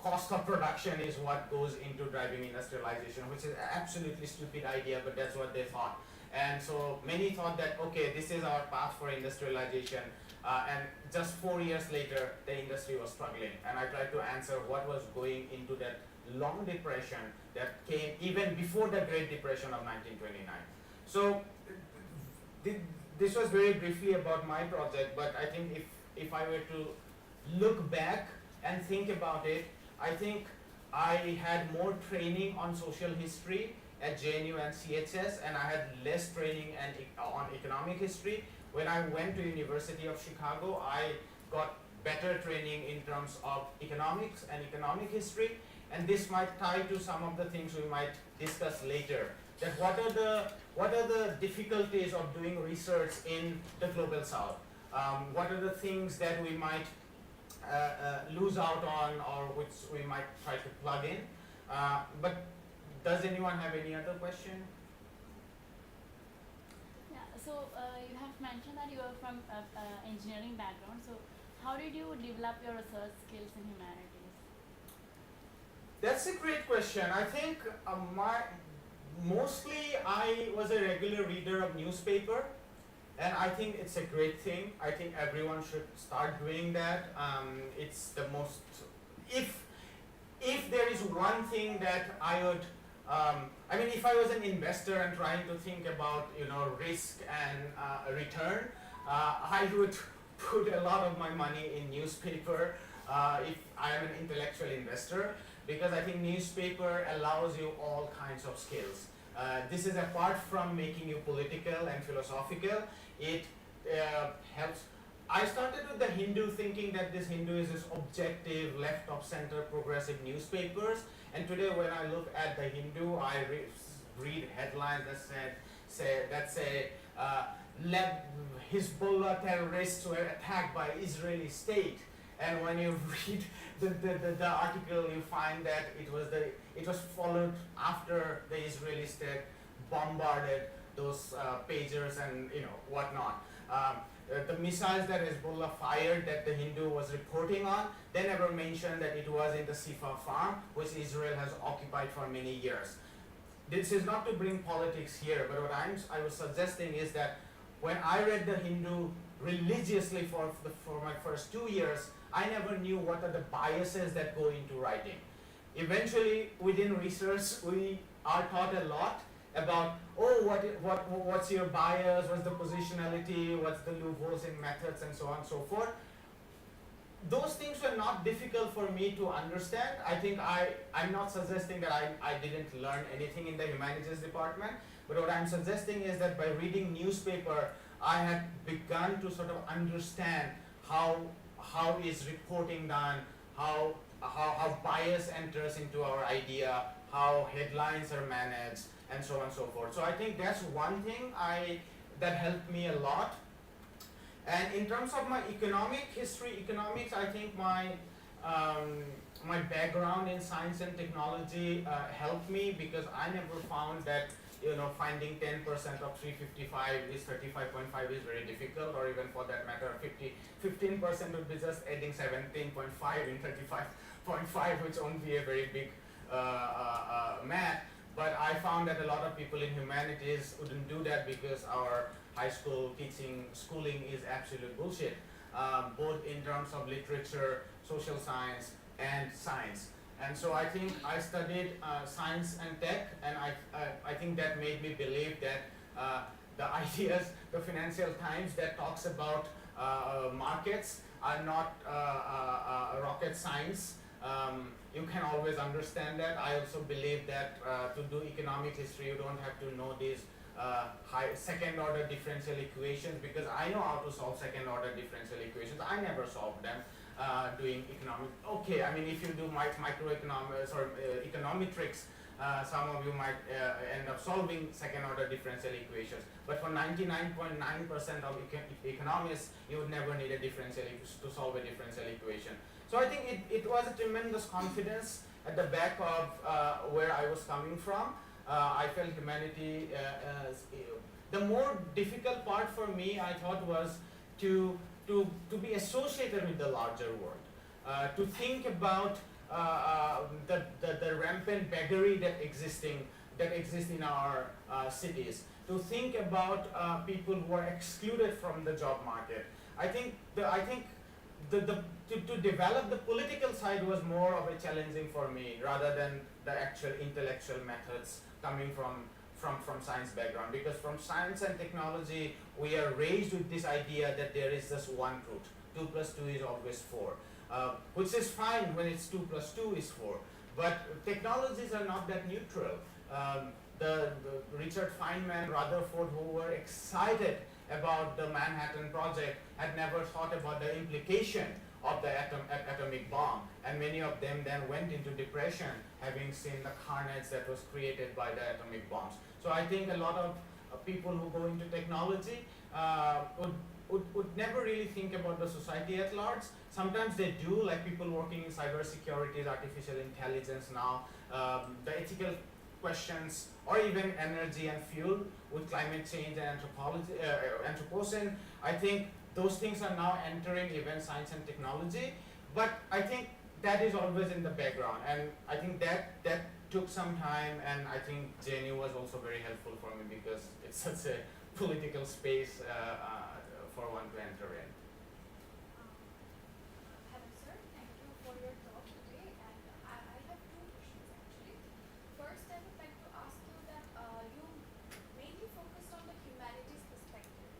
cost of production is what goes into driving industrialization, which is an absolutely stupid idea, but that's what they thought. And so many thought that, okay, this is our path for industrialization, and just 4 years later, the industry was struggling. And I tried to answer what was going into that long depression that came even before the Great Depression of 1929. So this was very briefly about my project, but I think if I were to look back and think about it, I think I had more training on social history at JNU and CHS, and I had less training on economic history. When I went to University of Chicago, I got better training in terms of economics and economic history, and this might tie to some of the things we might discuss later. That what are the difficulties of doing research in the global south? What are the things that we might lose out on, or which we might try to plug in? But does anyone have any other question? Yeah, so you have mentioned that you are from engineering background. So how did you develop your research skills in humanities? That's a great question. I think mostly I was a regular reader of newspaper, and I think it's a great thing. I think everyone should start doing that. It's the most, if there is one thing that I would, if I was an investor and trying to think about risk and return, I would put a lot of my money in newspaper if I am an intellectual investor, because I think newspaper allows you all kinds of skills. This is apart from making you political and philosophical, it helps. I started with the Hindu, thinking that this Hindu is this objective, left of center, progressive newspapers, and today when I look at the Hindu, I read headlines that say Hezbollah terrorists were attacked by Israeli state, and when you read the article, you find that it was followed after the Israeli state bombarded those pagers and whatnot. The missiles that Hezbollah fired that the Hindu was reporting on, they never mentioned that it was in the Sifa farm, which Israel has occupied for many years. This is not to bring politics here, but what I was suggesting is that when I read the Hindu religiously for my first 2 years, I never knew what are the biases that go into writing. Eventually, within research, we are taught a lot about, what's your bias, what's the positionality, what's the loopholes in methods, and so on and so forth. Those things were not difficult for me to understand. I think I'm not suggesting that I didn't learn anything in the humanities department, but what I'm suggesting is that by reading newspaper, I had begun to sort of understand how is reporting done, how bias enters into our idea, how headlines are managed, and so on and so forth. So I think that's one thing that helped me a lot. And in terms of my economics, I think my background in science and technology helped me, because I never found that finding 10% of 355 is 35.5 is very difficult, or even for that matter 15% would be just adding 17.5 in 35.5. 0.5, which won't be a very big math. But I found that a lot of people in humanities wouldn't do that because our high school schooling is absolute bullshit, both in terms of literature, social science, and science. And so I think I studied science and tech, and I think that made me believe that the ideas, the Financial Times that talks about markets are not rocket science. You can always understand that. I also believe that to do economic history, you don't have to know these high second order differential equations, because I know how to solve second order differential equations. I never solved them doing economics. Okay, I mean, if you do microeconomics or econometrics, some of you might end up solving second order differential equations. But for 99.9% of economists, you would never need a differential to solve a differential equation. So I think it was a tremendous confidence at the back of where I was coming from. I felt humanity, the more difficult part for me, I thought, was to be associated with the larger world, to think about the rampant beggary that exists in our cities, to think about people who are excluded from the job market. I think to develop the political side was more of a challenging for me rather than the actual intellectual methods coming from science background, because from science and technology we are raised with this idea that there is just one truth: 2 plus 2 is always 4, which is fine when it's 2 plus 2 is 4, but technologies are not that neutral. The Richard Feynman, Rutherford, who were excited about the Manhattan Project, had never thought about the implication of the atomic bomb, and many of them then went into depression having seen the carnage that was created by the atomic bombs. So I think a lot of people who go into technology would never really think about the society at large. Sometimes they do, like people working in cybersecurity, artificial intelligence now, the ethical questions, or even energy and fuel with climate change and Anthropocene. I think those things are now entering even science and technology, but I think that is always in the background, and I think that took some time, and I think JNU was also very helpful for me because it's such a political space for one to enter in. Hello sir, thank you for your talk today, and I have two questions actually. First, I would like to ask you that you mainly focused on the humanities perspective,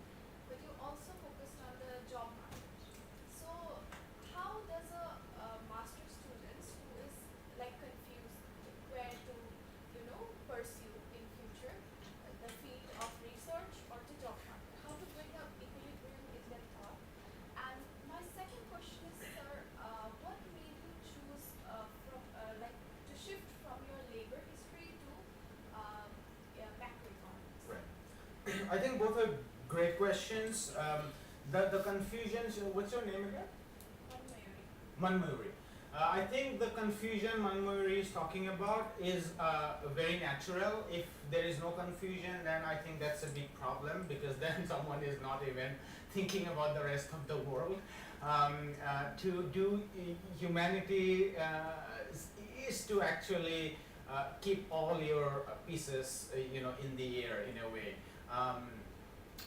but you also focused on the job market. So how does a master's student who is like confused where to pursue in future the field of research or the job market, how to bring up equilibrium in that thought? And my second question is, sir, what made you choose to shift from your labor history to macroeconomics? Right. I think both are great questions. The confusion, so what's your name again? Manmuri. I think the confusion Manmuri is talking about is very natural. If there is no confusion, then I think that's a big problem, because then someone is not even thinking about the rest of the world. To do humanity is to actually keep all your pieces, in the air in a way.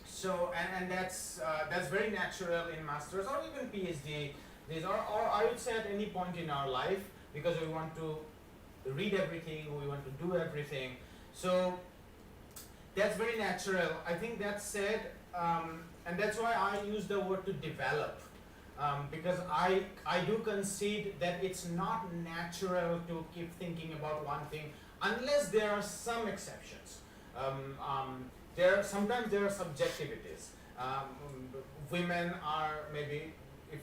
So that's very natural in masters or even PhD. These are, or I would say at any point in our life, because we want to read everything, we want to do everything. So that's very natural. I think that said, and that's why I use the word to develop, because I do concede that it's not natural to keep thinking about one thing unless there are some exceptions. Sometimes there are subjectivities. Women are maybe, if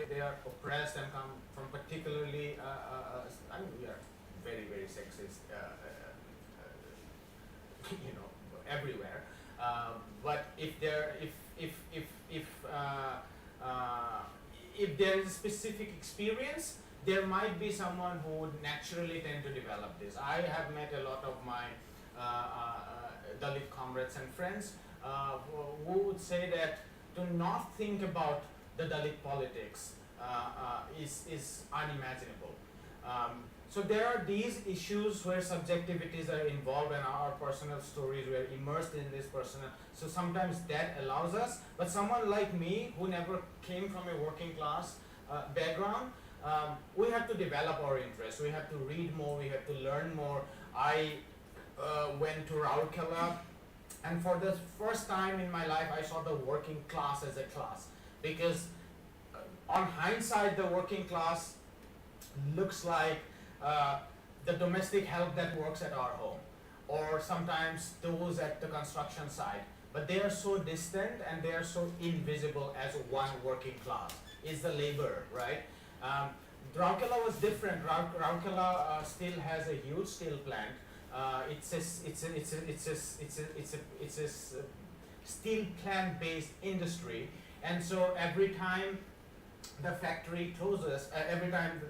they are oppressed and come from particularly, I mean, we are very, very sexist, everywhere. But if there is a specific experience, there might be someone who would naturally tend to develop this. I have met a lot of my Dalit comrades and friends who would say that to not think about the Dalit politics is unimaginable. So there are these issues where subjectivities are involved and our personal stories, we are immersed in this personal, so sometimes that allows us, but someone like me who never came from a working class background, we have to develop our interests, we have to read more, we have to learn more. I went to Raurkela, and for the first time in my life I saw the working class as a class, because on hindsight the working class looks like the domestic help that works at our home, or sometimes those at the construction site, but they are so distant and they are so invisible as one working class, is the labor, right? Raurkela was different. Raurkela still has a huge steel plant. It's a steel plant based industry, and so every time the factory closes, every time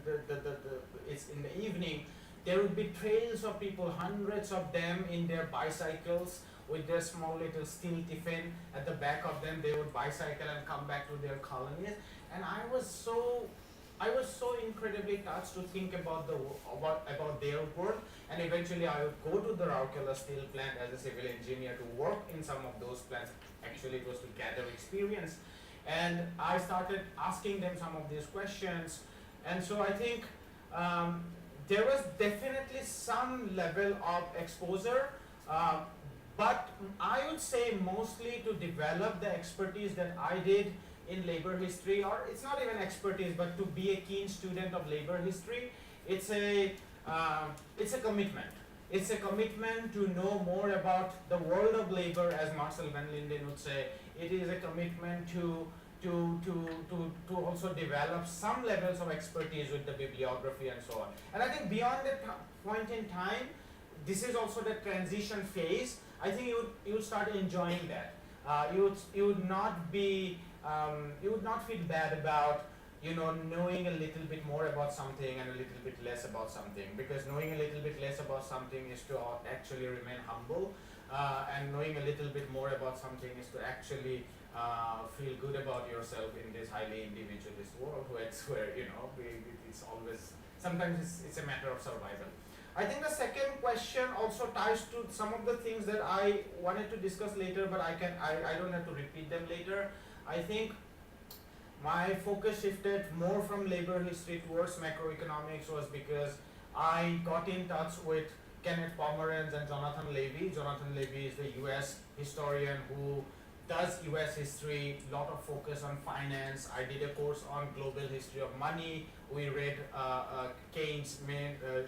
it's in the evening, there would be trails of people, hundreds of them in their bicycles with their small little steel tiffin at the back of them. They would bicycle and come back to their colonies, and I was so incredibly touched to think about their work, and eventually I would go to the Raurkela steel plant as a civil engineer to work in some of those plants. Actually, it was to gather experience, and I started asking them some of these questions, and so I think there was definitely some level of exposure, but I would say mostly to develop the expertise that I did in labor history, or it's not even expertise, but to be a keen student of labor history, it's a commitment. It's a commitment to know more about the world of labor, as Marcel van Linden would say. It is a commitment to also develop some levels of expertise with the bibliography and so on. And I think beyond that point in time, this is also the transition phase. I think you would start enjoying that. You would not feel bad about knowing a little bit more about something and a little bit less about something, because knowing a little bit less about something is to actually remain humble, and knowing a little bit more about something is to actually feel good about yourself in this highly individualist world where it's always, sometimes it's a matter of survival. I think the second question also ties to some of the things that I wanted to discuss later, but I don't have to repeat them later. I think my focus shifted more from labor history towards macroeconomics was because I got in touch with Kenneth Pomeranz and Jonathan Levy. Jonathan Levy is the US historian who does US history, lot of focus on finance. I did a course on global history of money. We read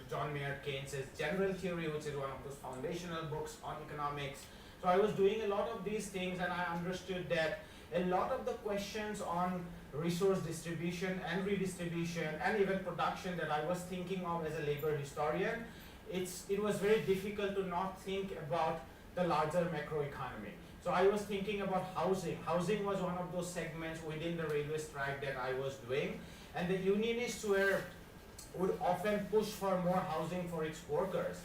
John Maynard Keynes' General Theory, which is one of those foundational books on economics. So I was doing a lot of these things, and I understood that a lot of the questions on resource distribution and redistribution and even production that I was thinking of as a labor historian, it was very difficult to not think about the larger macroeconomy. So I was thinking about housing. Housing was one of those segments within the railway strike that I was doing, and the unionists would often push for more housing for its workers.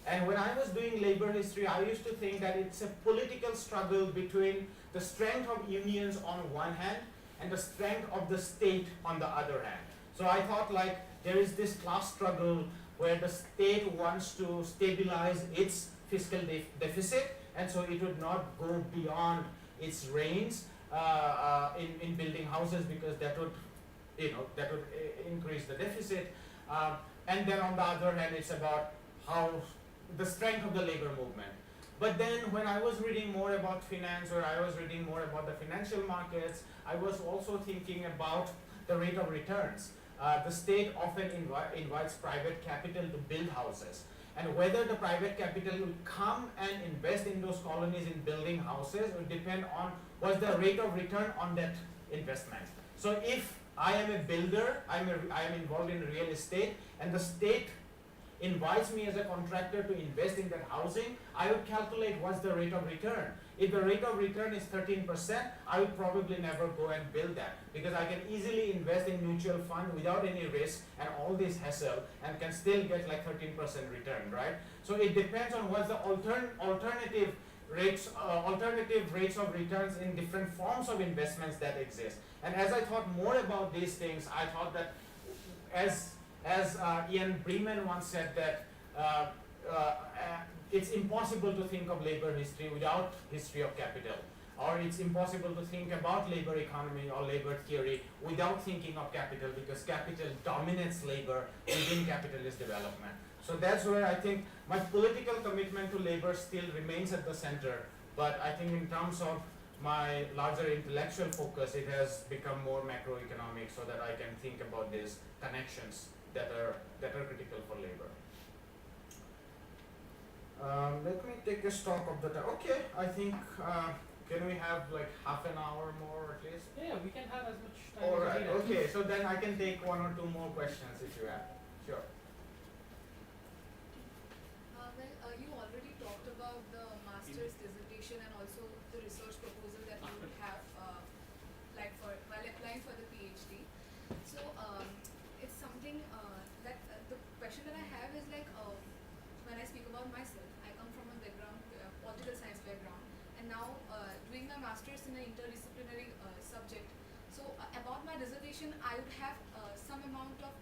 And when I was doing labor history, I used to think that it's a political struggle between the strength of unions on one hand and the strength of the state on the other hand. So I thought there is this class struggle where the state wants to stabilize its fiscal deficit, and so it would not go beyond its range in building houses, because that would increase the deficit. And then on the other hand, it's about how the strength of the labor movement. But then when I was reading more about finance, or I was reading more about the financial markets, I was also thinking about the rate of returns. The state often invites private capital to build houses, and whether the private capital will come and invest in those colonies in building houses will depend on what's the rate of return on that investment. So if I am a builder, I am involved in real estate, and the state invites me as a contractor to invest in that housing, I would calculate what's the rate of return. If the rate of return is 13%, I would probably never go and build that, because I can easily invest in mutual fund without any risk and all this hassle and can still get 13% return, right? So it depends on what's the alternative rates of returns in different forms of investments that exist. And as I thought more about these things, I thought that as as Ian Breman once said that it's impossible to think of labor history without history of capital, or it's impossible to think about labor economy or labor theory without thinking of capital, because capital dominates labor within capitalist development. So that's where I think my political commitment to labor still remains at the center, but I think in terms of my larger intellectual focus, it has become more macroeconomic so that I can think about these connections that are critical for labor. Let me take a stock of the time. Okay, I think, can we have like half an hour more at least? Yeah, we can have as much time All as right, we need. okay, so then I can take one or two more questions if you have. Sure. You already talked about the master's dissertation and also the research proposal that you would have like for while applying for the PhD. So it's something that the question that I have is like when I speak about myself, I come from a background, political science background, and now doing my master's in an interdisciplinary subject. So about my dissertation, I would have some amount of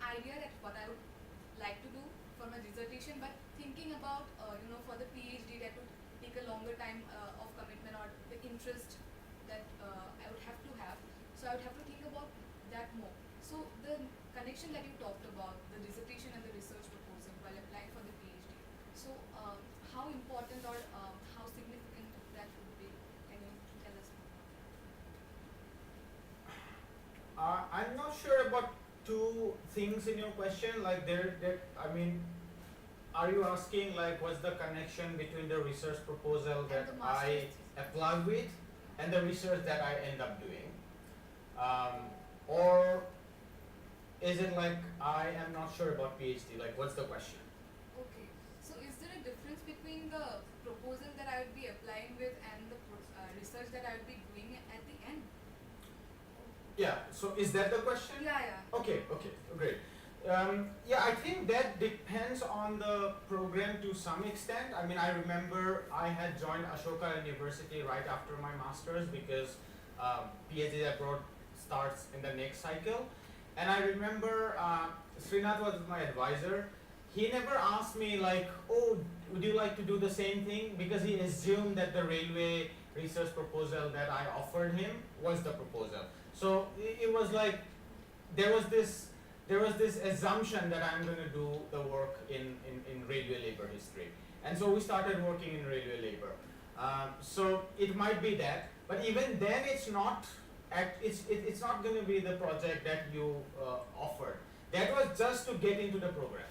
idea that what I would like to do for my dissertation, but thinking about for the PhD that would take a longer time of commitment or the interest that I would have to have. So I would have to think about that more. So the connection that you talked about, the dissertation and the research proposal while applying for the PhD. So how important or how significant that would be? Can you tell us more? I'm not sure about two things in your question. Like I mean, are you asking like what's the connection between the research proposal that And the I master's thesis. apply with and the research that I end up doing? Or is it like I am not sure about PhD? Like what's the question? Okay. So is there a difference between the proposal that I would be applying with and the research that I would be doing at the end? Yeah, so is that the question? Yeah. Okay, great. Yeah, I think that depends on the program to some extent. I mean, I remember I had joined Ashoka University right after my master's because PhD abroad starts in the next cycle. And I remember Srinath was my advisor. He never asked me like, oh, would you like to do the same thing? Because he assumed that the railway research proposal that I offered him was the proposal. So it was like, there was this assumption that I'm going to do the work in railway labor history. And so we started working in railway labor. So it might be that, but even then it's not going to be the project that you offered. That was just to get into the program.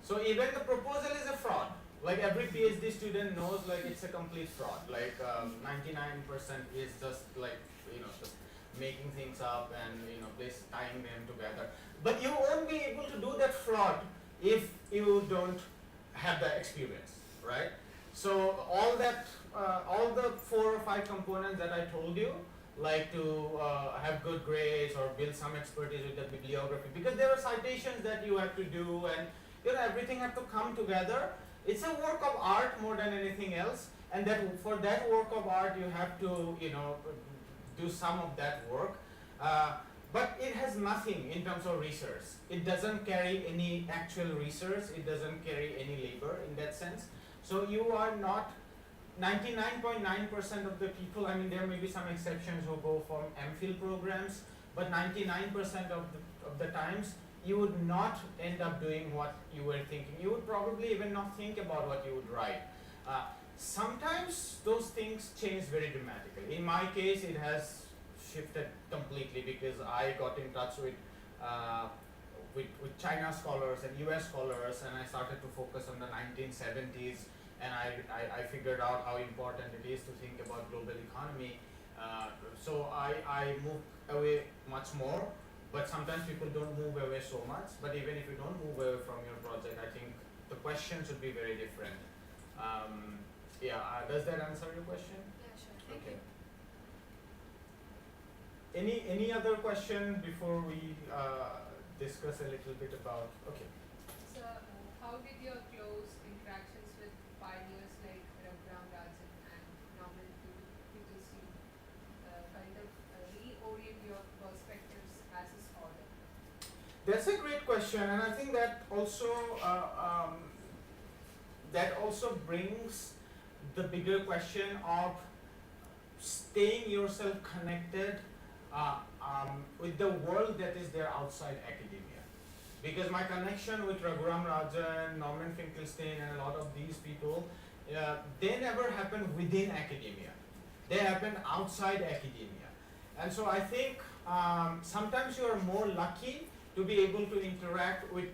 So even the proposal is a fraud. Like every PhD student knows, like it's a complete fraud. Like 99% is just like, just making things up and tying them together. But you won't be able to do that fraud if you don't have the experience, right? So all the 4 or 5 components that I told you, like to have good grades or build some expertise with the bibliography, because there are citations that you have to do, and everything has to come together. It's a work of art more than anything else, and that for that work of art you have to do some of that work. But it has nothing in terms of research. It doesn't carry any actual research. It doesn't carry any labor in that sense. So you are not 99.9% of the people. I mean, there may be some exceptions who go from MPhil programs, but 99% of the times you would not end up doing what you were thinking. You would probably even not think about what you would write. Sometimes those things change very dramatically. In my case, it has shifted completely because I got in touch with China scholars and US scholars, and I started to focus on the 1970s, and I figured out how important it is to think about global economy. So I moved away much more, but sometimes people don't move away so much. But even if you don't move away from your project, I think the question should be very different. Does that answer your question? Yeah, sure. Thank Okay. you. Any other question before we discuss a little bit about? Okay. So, how did your close interactions with pioneers like Ram Rajan and Naval Peterson kind of reorient your perspectives as a scholar? That's a great question, and I think that also brings the bigger question of staying yourself connected with the world that is there outside academia. Because my connection with Raghuram Rajan, Norman Finkelstein, and a lot of these people, they never happened within academia. They happened outside academia. And so I think sometimes you are more lucky to be able to interact with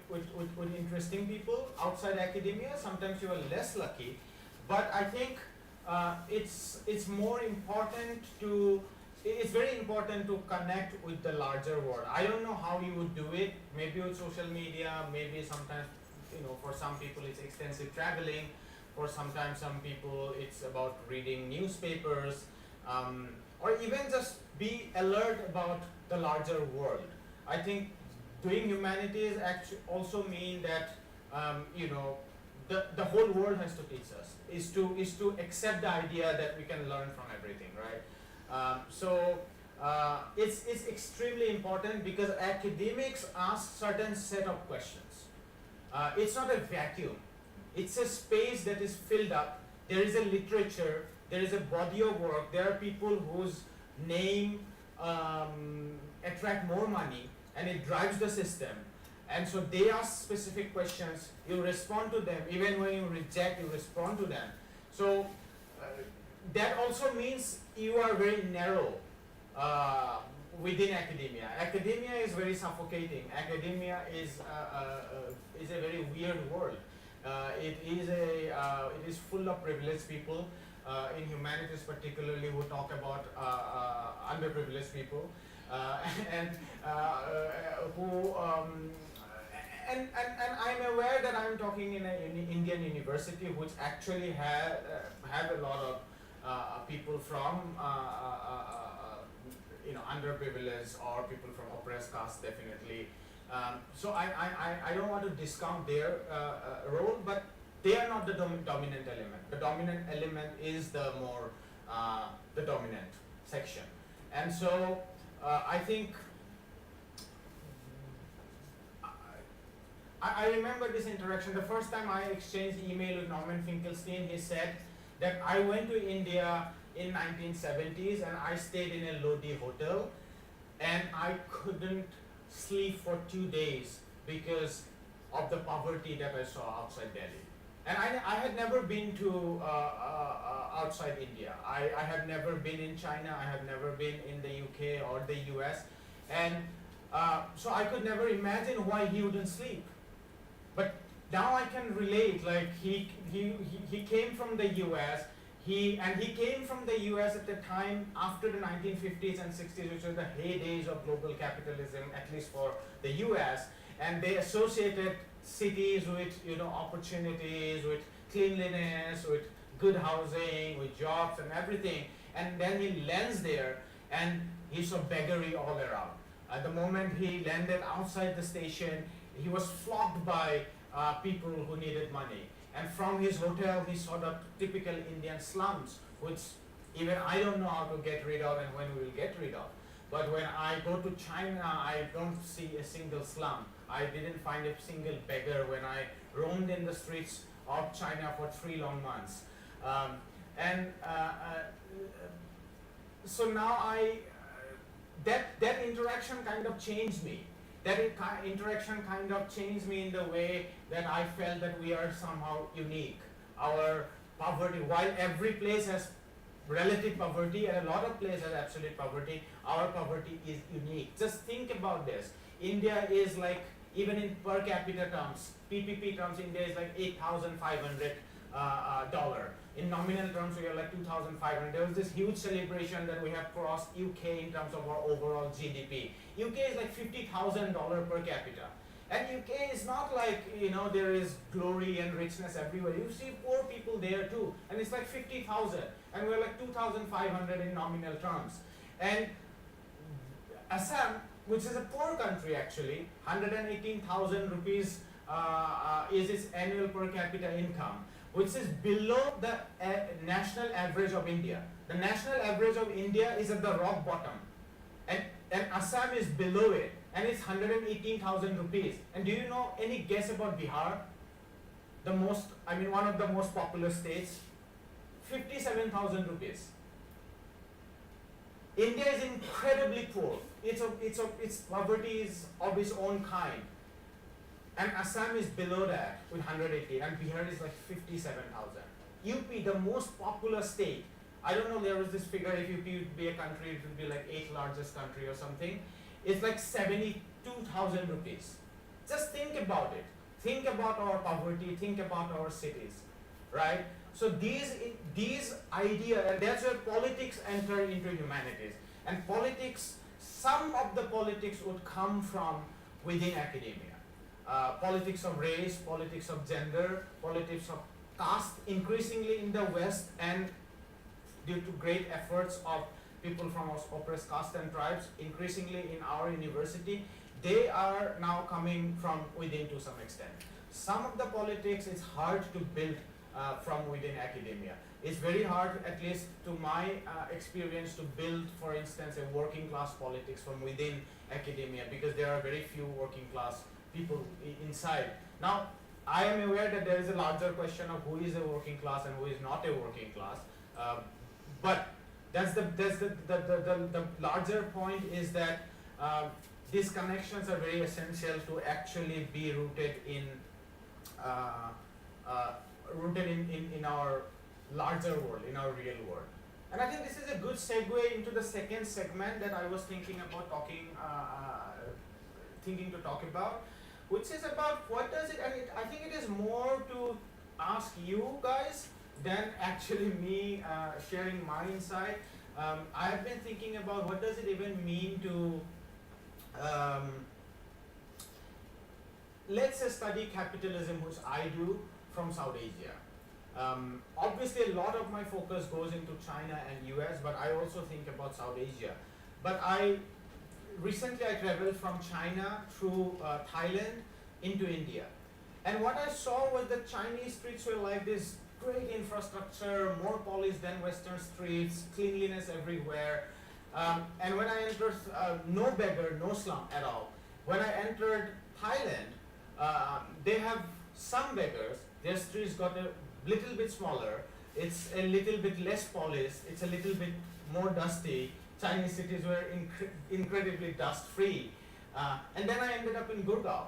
interesting people outside academia. Sometimes you are less lucky. But I think it's more important to, it's very important to connect with the larger world. I don't know how you would do it, maybe with social media, maybe sometimes, for some people it's extensive traveling, for sometimes some people it's about reading newspapers, or even just be alert about the larger world. I think doing humanities actually also mean that, the whole world has to teach us, is to accept the idea that we can learn from everything, right? It's extremely important because academics ask certain set of questions. It's not a vacuum. It's a space that is filled up. There is a literature, there is a body of work, there are people whose name attract more money and it drives the system. And so they ask specific questions, you respond to them. Even when you reject, you respond to them. So that also means you are very narrow within academia. Academia is very suffocating. Academia is a very weird world. It is full of privileged people, in humanities particularly, who talk about underprivileged people, and I'm aware that I'm talking in an Indian university which actually have a lot of people from underprivileged or people from oppressed castes, definitely. So I don't want to discount their role, but they are not the dominant element. The dominant element is the dominant section. And so I think I remember this interaction. The first time I exchanged email with Norman Finkelstein, he said that I went to India in 1970s and I stayed in a Lodi hotel and I couldn't sleep for 2 days because of the poverty that I saw outside Delhi. And I had never been to outside India. I have never been in China. I have never been in the UK or the US. And so I could never imagine why he wouldn't sleep. But now I can relate. Like he came from the US. He came from the US at the time after the 1950s and 60s, which were the heydays of global capitalism, at least for the US. And they associated cities with opportunities, with cleanliness, with good housing, with jobs and everything. And then he lands there and he saw beggary all around. At the moment he landed outside the station, he was flocked by people who needed money. And from his hotel he saw the typical Indian slums, which even I don't know how to get rid of and when we will get rid of. But when I go to China, I don't see a single slum. I didn't find a single beggar when I roamed in the streets of China for 3 long months. So now that interaction kind of changed me. That interaction kind of changed me in the way that I felt that we are somehow unique. Our poverty, while every place has relative poverty and a lot of places have absolute poverty, our poverty is unique. Just think about this. India is like, even in per capita terms, PPP terms, India is like $8,500. In nominal terms, we are like 2,500. There was this huge celebration that we have crossed UK in terms of our overall GDP. UK is like $50,000 per capita. And UK is not like, there is glory and richness everywhere. You see poor people there too. And it's like 50,000. And we're like 2,500 in nominal terms. And Assam, which is a poor country actually, 118,000 rupees is its annual per capita income, which is below the national average of India. The national average of India is at the rock bottom. And Assam is below it. and it's 118,000 rupees. And do you know any guess about Bihar? One of the most populous states, 57,000 rupees. India is incredibly poor. Its poverty is of its own kind. And Assam is below that with 180, and Bihar is like 57,000. UP, the most populous state, I don't know, there was this figure, if UP would be a country, it would be like 8th largest country or something. It's like 72,000 rupees. Just think about it. Think about our poverty, think about our cities, right? So these ideas, and that's where politics enter into humanities. And politics, some of the politics would come from within academia. Politics of race, politics of gender, politics of caste, increasingly in the West, and due to great efforts of people from oppressed castes and tribes, increasingly in our university, they are now coming from within to some extent. Some of the politics is hard to build from within academia. It's very hard, at least to my experience, to build, for instance, a working class politics from within academia, because there are very few working class people inside. Now, I am aware that there is a larger question of who is a working class and who is not a working class, but that's the larger point is that these connections are very essential to actually be rooted in our larger world, in our real world. And I think this is a good segue into the second segment that I was thinking about thinking to talk about, which is about what does it, and I think it is more to ask you guys than actually me sharing my insight. I have been thinking about what does it even mean to, let's say, study capitalism, which I do, from South Asia. Obviously, a lot of my focus goes into China and US, but I also think about South Asia. But recently I traveled from China through Thailand into India. And what I saw was that Chinese streets were like this great infrastructure, more polished than Western streets, cleanliness everywhere. And when I entered, no beggar, no slum at all. When I entered Thailand, they have some beggars. Their streets got a little bit smaller. It's a little bit less polished. It's a little bit more dusty. Chinese cities were incredibly dust-free. And then I ended up in Gurgaon,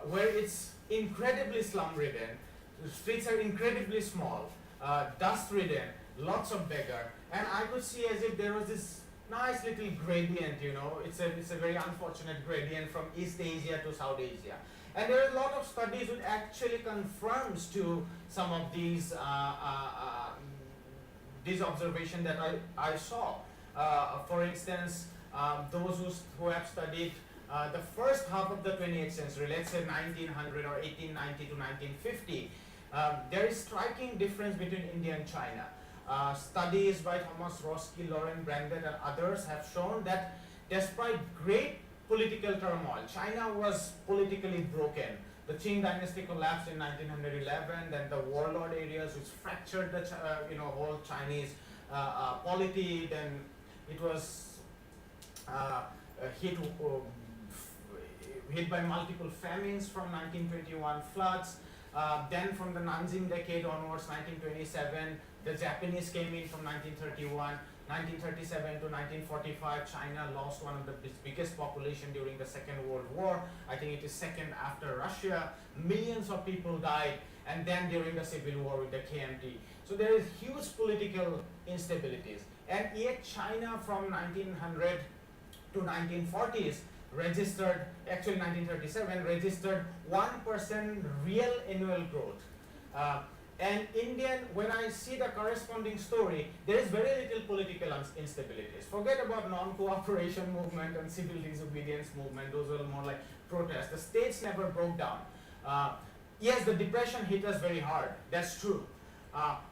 where it's incredibly slum-ridden. The streets are incredibly small, dust-ridden, lots of beggar. And I could see as if there was this nice little gradient, you know. It's a very unfortunate gradient from East Asia to South Asia. And there are a lot of studies which actually confirms to some of these observations that I saw. For instance, those who have studied the first half of the 20th century, let's say 1900 or 1890 to 1950, there is striking difference between India and China. Studies by Thomas Roski, Lauren Brandt, and others have shown that despite great political turmoil, China was politically broken. The Qing dynasty collapsed in 1911, then the warlord areas which fractured the whole Chinese polity, then it was hit by multiple famines from 1921 floods. Then from the Nanjing decade onwards, 1927, the Japanese came in from 1931. 1937 to 1945, China lost one of the biggest population during the Second World War. I think it is second after Russia. Millions of people died, and then during the Civil War with the KMT. So there is huge political instabilities. And yet China from 1900 to 1940s registered, actually 1937, registered 1% real annual growth. And Indian, when I see the corresponding story, there is very little political instabilities. Forget about non-cooperation movement and civil disobedience movement, those were more like protests. The states never broke down. Yes, the depression hit us very hard, that's true.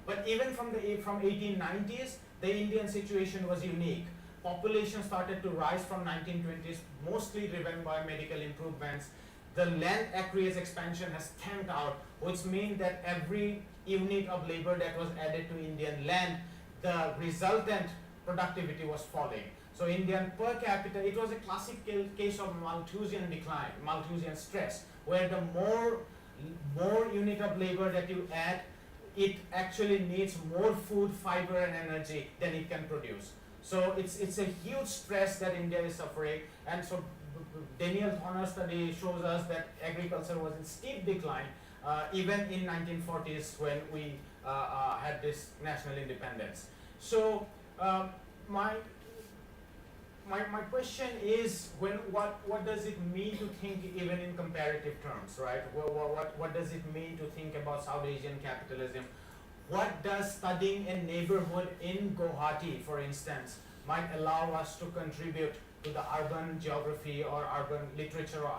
But even from 1890s, the Indian situation was unique. Population started to rise from 1920s, mostly driven by medical improvements. The land acreage expansion has tamped out, which means that every unit of labor that was added to Indian land, the resultant productivity was falling. So Indian per capita, it was a classic case of Malthusian decline, Malthusian stress, where the more unit of labor that you add, it actually needs more food, fiber and energy than it can produce. So it's a huge stress that India is suffering, and so Daniel Thorner's study shows us that agriculture was in steep decline even in 1940s when we had this national independence. So my question is, what does it mean to think even in comparative terms, right? What does it mean to think about South Asian capitalism? What does studying a neighborhood in Guwahati, for instance, might allow us to contribute to the urban geography or urban literature or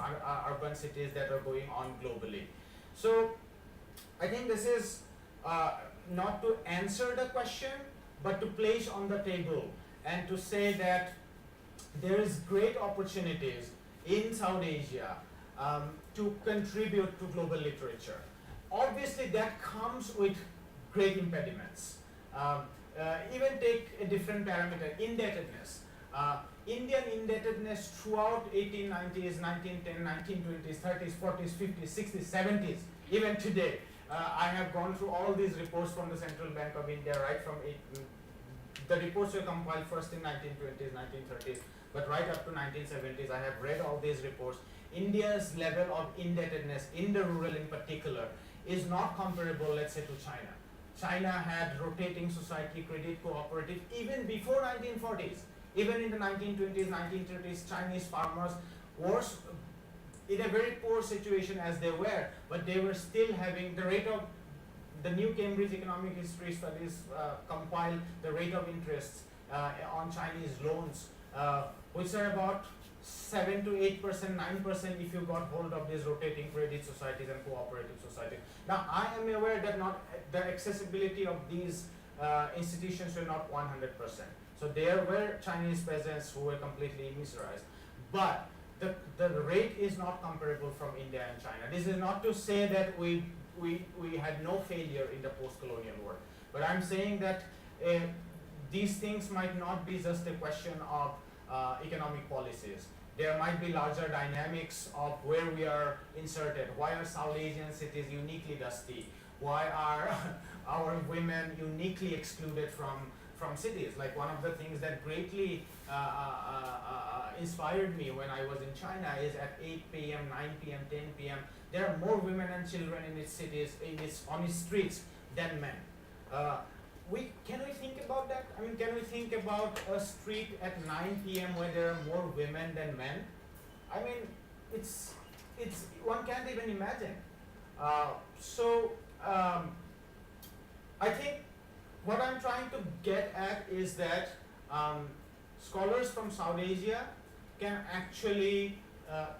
urban cities that are going on globally? So I think this is not to answer the question, but to place on the table and to say that there is great opportunities in South Asia to contribute to global literature. Obviously that comes with great impediments. Even take a different parameter, indebtedness. Indian indebtedness throughout 1890s, 1910, 1920s, 30s, 40s, 50s, 60s, 70s, even today. I have gone through all these reports from the Central Bank of India, right from the reports were compiled first in 1920s, 1930s, but right up to 1970s, I have read all these reports. India's level of indebtedness, in the rural in particular, is not comparable, let's say, to China. China had rotating society, credit cooperative, even before 1940s. Even in the 1920s, 1930s, Chinese farmers were in a very poor situation as they were, but they were still having the rate of, the new Cambridge Economic History Studies compiled the rate of interest on Chinese loans, which are about 7 to 8%, 9% if you got hold of these rotating credit societies and cooperative societies. Now, I am aware that not the accessibility of these institutions were not 100%. So there were Chinese peasants who were completely immiserized. But the rate is not comparable from India and China. This is not to say that we had no failure in the post-colonial world. But I'm saying that these things might not be just a question of economic policies. There might be larger dynamics of where we are inserted. Why are South Asian cities uniquely dusty? Why are our women uniquely excluded from cities? Like one of the things that greatly inspired me when I was in China is at 8 p.m., 9 p.m., 10 p.m., there are more women and children in its cities, on its streets than men. Can we think about that? I mean, can we think about a street at 9 p.m. where there are more women than men? I mean, it's one can't even imagine. I think what I'm trying to get at is that scholars from South Asia can actually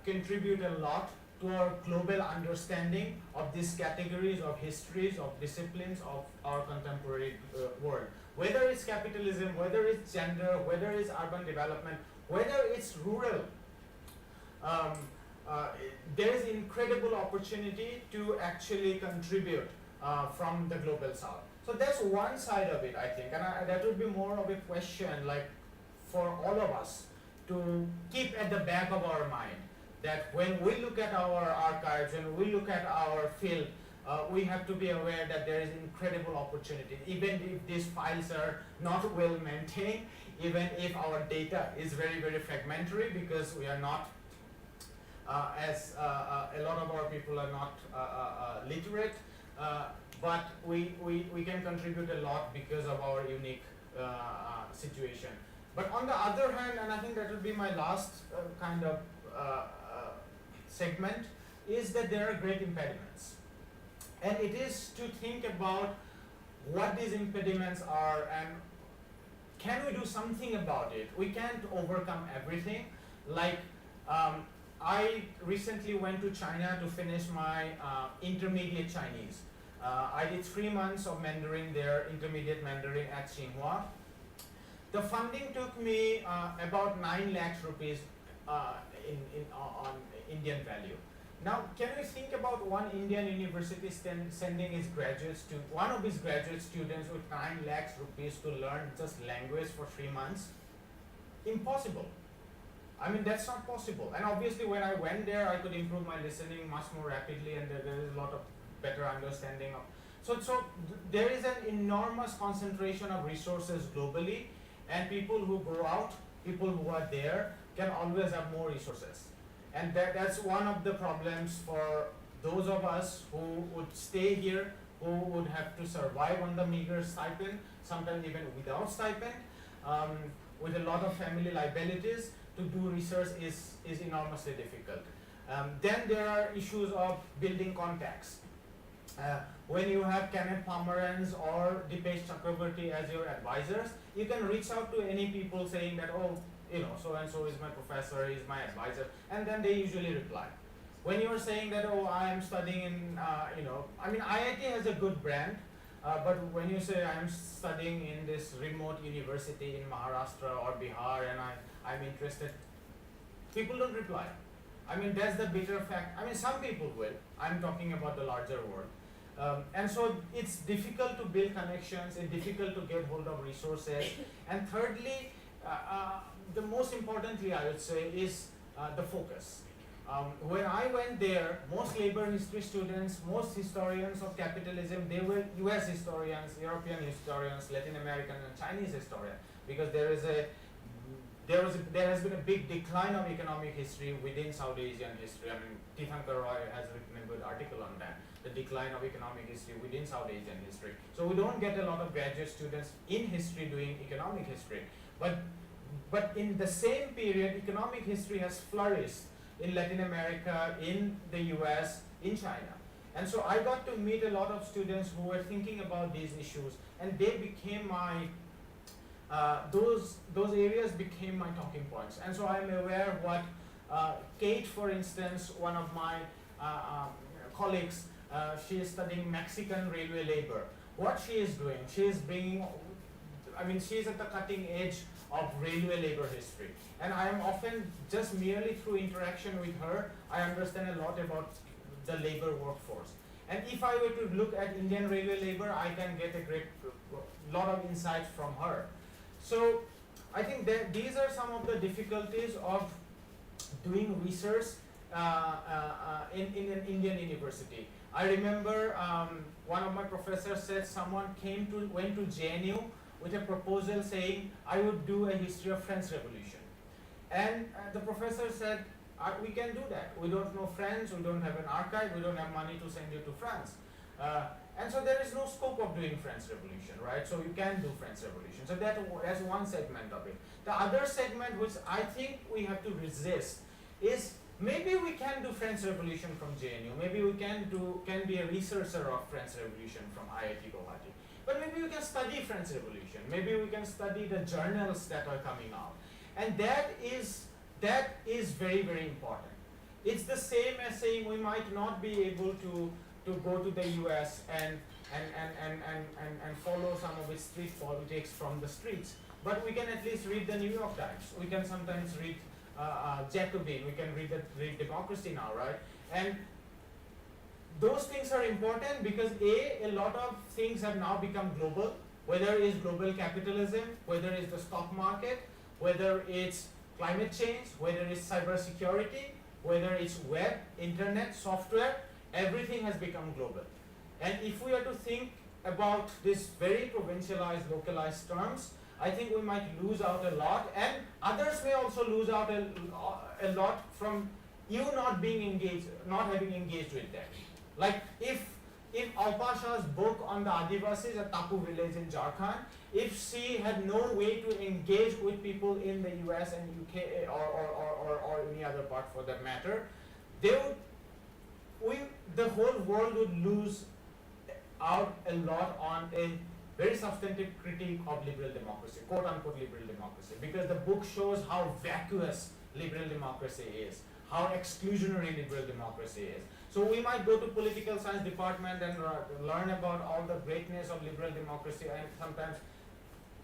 contribute a lot to our global understanding of these categories of histories, of disciplines of our contemporary world. Whether it's capitalism, whether it's gender, whether it's urban development, whether it's rural, there is incredible opportunity to actually contribute from the global south. So that's one side of it, I think, and that would be more of a question like for all of us to keep at the back of our mind, that when we look at our archives, when we look at our field, we have to be aware that there is incredible opportunity, even if these files are not well maintained, even if our data is very, very fragmentary, because we are not, a lot of our people are not literate, but we can contribute a lot because of our unique situation. But on the other hand, and I think that will be my last kind of segment, is that there are great impediments. And it is to think about what these impediments are and can we do something about it? We can't overcome everything. Like, I recently went to China to finish my intermediate Chinese. I did 3 months of Mandarin there, intermediate Mandarin at Tsinghua. The funding took me about 9 lakhs rupees on Indian value. Now, can we think about one Indian university sending its graduates to, one of its graduate students with 9 lakhs rupees to learn just language for 3 months? impossible. I mean, that's not possible. And obviously when I went there, I could improve my listening much more rapidly, and there is a lot of better understanding of. There is an enormous concentration of resources globally, and people who go out, people who are there, can always have more resources. And that's one of the problems for those of us who would stay here, who would have to survive on the meager stipend, sometimes even without stipend, with a lot of family liabilities. To do research is enormously difficult. Then there are issues of building contacts. When you have Kenneth Pomeranz or Dipesh Chakraborty as your advisors, you can reach out to any people saying that, oh, so and so is my professor, is my advisor, and then they usually reply. When you are saying that, oh, I am studying in, I mean, IIT has a good brand, but when you say I am studying in this remote university in Maharashtra or Bihar and I'm interested, people don't reply. I mean, that's the bitter fact. I mean, some people will. I'm talking about the larger world. And so it's difficult to build connections, it's difficult to get hold of resources. And thirdly, the most importantly, I would say, is the focus. When I went there, most labor history students, most historians of capitalism, they were US historians, European historians, Latin American and Chinese historians, because there has been a big decline of economic history within South Asian history. I mean, Tirthankar Roy has written a good article on that, the decline of economic history within South Asian history. So we don't get a lot of graduate students in history doing economic history. But in the same period, economic history has flourished in Latin America, in the US, in China. And so I got to meet a lot of students who were thinking about these issues, and they became my those areas became my talking points. And so I'm aware what Kate, for instance, one of my colleagues, she is studying Mexican railway labor. What she is doing, she is bringing, I mean, she is at the cutting edge of railway labor history. And I am often, just merely through interaction with her, I understand a lot about the labor workforce. And if I were to look at Indian railway labor, I can get a lot of insights from her. So I think that these are some of the difficulties of doing research in an Indian university. I remember one of my professors said someone went to JNU with a proposal saying, I would do a history of French Revolution. And the professor said, we can do that. We don't know French, we don't have an archive, we don't have money to send you to France. And so there is no scope of doing French Revolution, right? So you can do French Revolution. So that's one segment of it. The other segment which I think we have to resist is maybe we can do French Revolution from JNU. Maybe we can be a researcher of French Revolution from IIT Guwahati. But maybe we can study French Revolution. Maybe we can study the journals that are coming out. And that is very, very important. It's the same as saying we might not be able to go to the US and follow some of its street politics from the streets. But we can at least read the New York Times. We can sometimes read Jacobin. We can read Democracy Now, right? And those things are important because a lot of things have now become global, whether it's global capitalism, whether it's the stock market, whether it's climate change, whether it's cybersecurity, whether it's web, internet, software, everything has become global. And if we are to think about this very provincialized, localized terms, I think we might lose out a lot, and others may also lose out a lot from you not being engaged, not having engaged with them. Like if Alpasha's book on the Adivasis at Taku village in Jharkhand, if she had no way to engage with people in the US and UK or any other part for that matter, the whole world would lose out a lot on a very substantive critique of liberal democracy, quote unquote liberal democracy, because the book shows how vacuous liberal democracy is, how exclusionary liberal democracy is. So we might go to political science department and learn about all the greatness of liberal democracy, and sometimes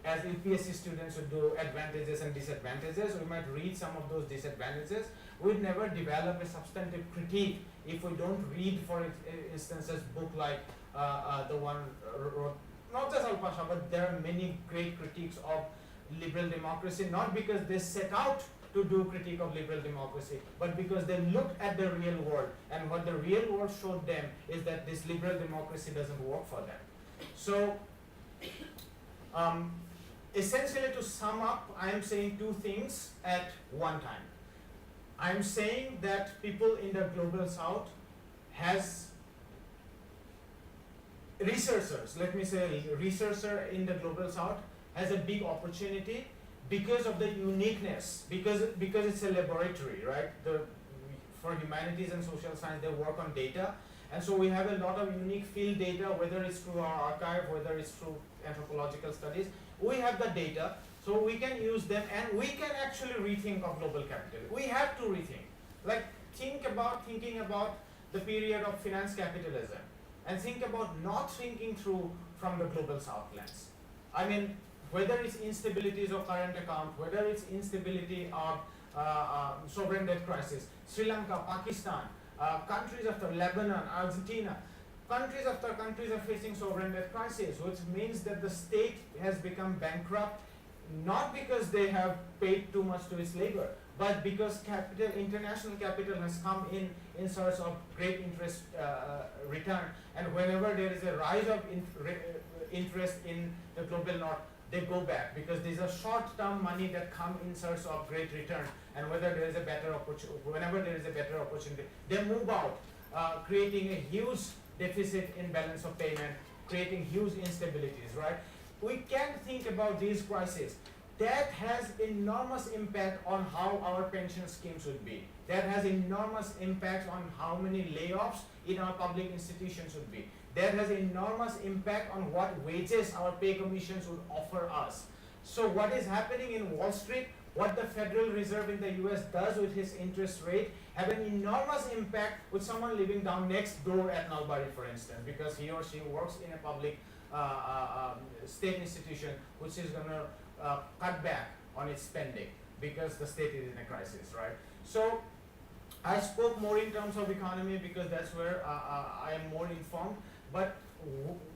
as UPSC students would do advantages and disadvantages, we might read some of those disadvantages. We'd never develop a substantive critique if we don't read, for instance, a book like the one wrote, not just Alpasha, but there are many great critiques of liberal democracy, not because they set out to do critique of liberal democracy, but because they looked at the real world, and what the real world showed them is that this liberal democracy doesn't work for them. So essentially, to sum up, I am saying two things at one time. I am saying that people in the global south has researchers, let me say researcher in the global south has a big opportunity because of the uniqueness, because it's a laboratory, right? For humanities and social science, they work on data, and so we have a lot of unique field data, whether it's through our archive, whether it's through anthropological studies. We have the data, so we can use them, and we can actually rethink of global capital. We have to rethink. Like, thinking about the period of finance capitalism, and think about not thinking through from the global south lens. I mean, whether it's instabilities of current account, whether it's instability of sovereign debt crisis, Sri Lanka, Pakistan, countries after Lebanon, Argentina, countries after countries are facing sovereign debt crisis, which means that the state has become bankrupt, not because they have paid too much to its labor, but because international capital has come in search of great interest return, and whenever there is a rise of interest in the global north, they go back, because these are short-term money that come in search of great return, and whenever there is a better opportunity, they move out, creating a huge deficit in balance of payment, creating huge instabilities, right? We can think about these crises. That has enormous impact on how our pension schemes would be. That has enormous impact on how many layoffs in our public institutions would be. That has enormous impact on what wages our pay commissions would offer us. So what is happening in Wall Street, what the Federal Reserve in the US does with his interest rate, have an enormous impact with someone living down next door at Nalbari, for instance, because he or she works in a public state institution which is going to cut back on its spending because the state is in a crisis, right? So I spoke more in terms of economy because that's where I am more informed, but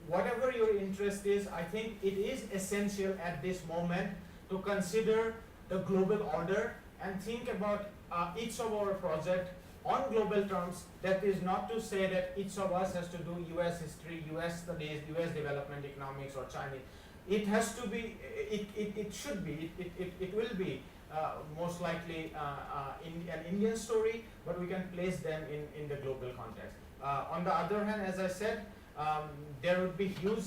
whatever your interest is, I think it is essential at this moment to consider the global order and think about each of our project on global terms. That is not to say that each of us has to do US history, US studies, US development economics or Chinese. It has to be, it should be, it will be most likely an Indian story, but we can place them in the global context. On the other hand, as I said, there would be huge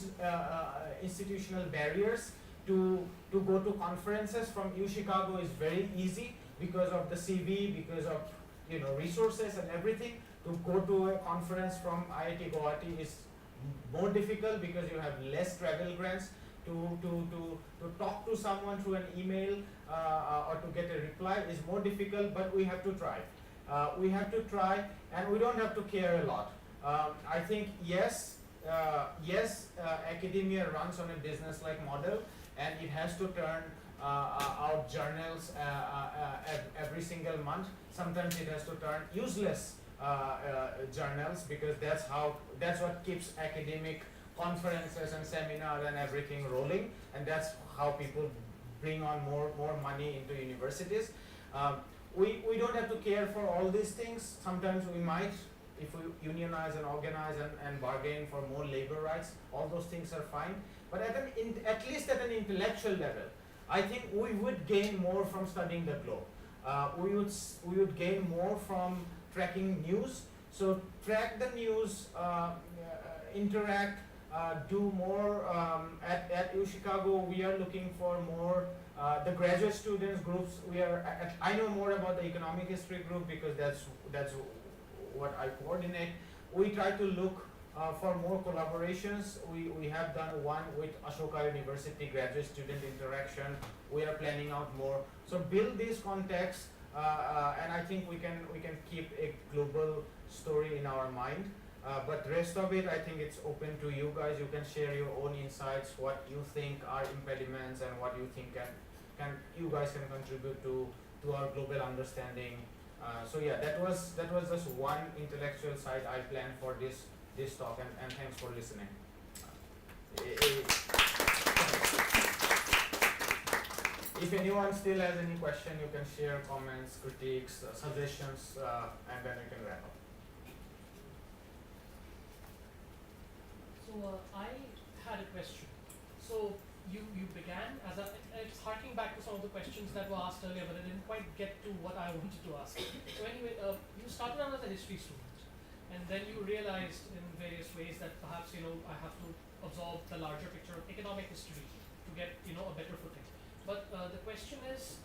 institutional barriers to go to conferences. From UChicago is very easy because of the CV, because of resources and everything. To go to a conference from IIT Guwahati is more difficult because you have less travel grants. To talk to someone through an email or to get a reply is more difficult, but we have to try. We have to try, and we don't have to care a lot. I think yes, academia runs on a business-like model, and it has to turn out journals every single month. Sometimes it has to turn useless journals, because that's what keeps academic conferences and seminars and everything rolling, and that's how people bring on more money into universities. We don't have to care for all these things. Sometimes we might, if we unionize and organize and bargain for more labor rights, all those things are fine. But at least at an intellectual level, I think we would gain more from studying the globe. We would gain more from tracking news. So track the news, interact, do more. At UChicago, we are looking for more the graduate students groups. I know more about the economic history group because that's what I coordinate. We try to look for more collaborations. We have done one with Ashoka University graduate student interaction. We are planning out more. So build this context, and I think we can keep a global story in our mind. But rest of it, I think it's open to you guys. You can share your own insights, what you think are impediments, and what you think you guys can contribute to our global understanding. So yeah, that was just one intellectual side I planned for this talk, and thanks for listening. if anyone still has any question, you can share comments, critiques, suggestions, and then we can wrap up. So I had a question. So you began as a, it's harking back to some of the questions that were asked earlier, but I didn't quite get to what I wanted to ask. So anyway, you started out as a history student, and then you realized in various ways that perhaps I have to absorb the larger picture of economic history to get a better footing. But the question is,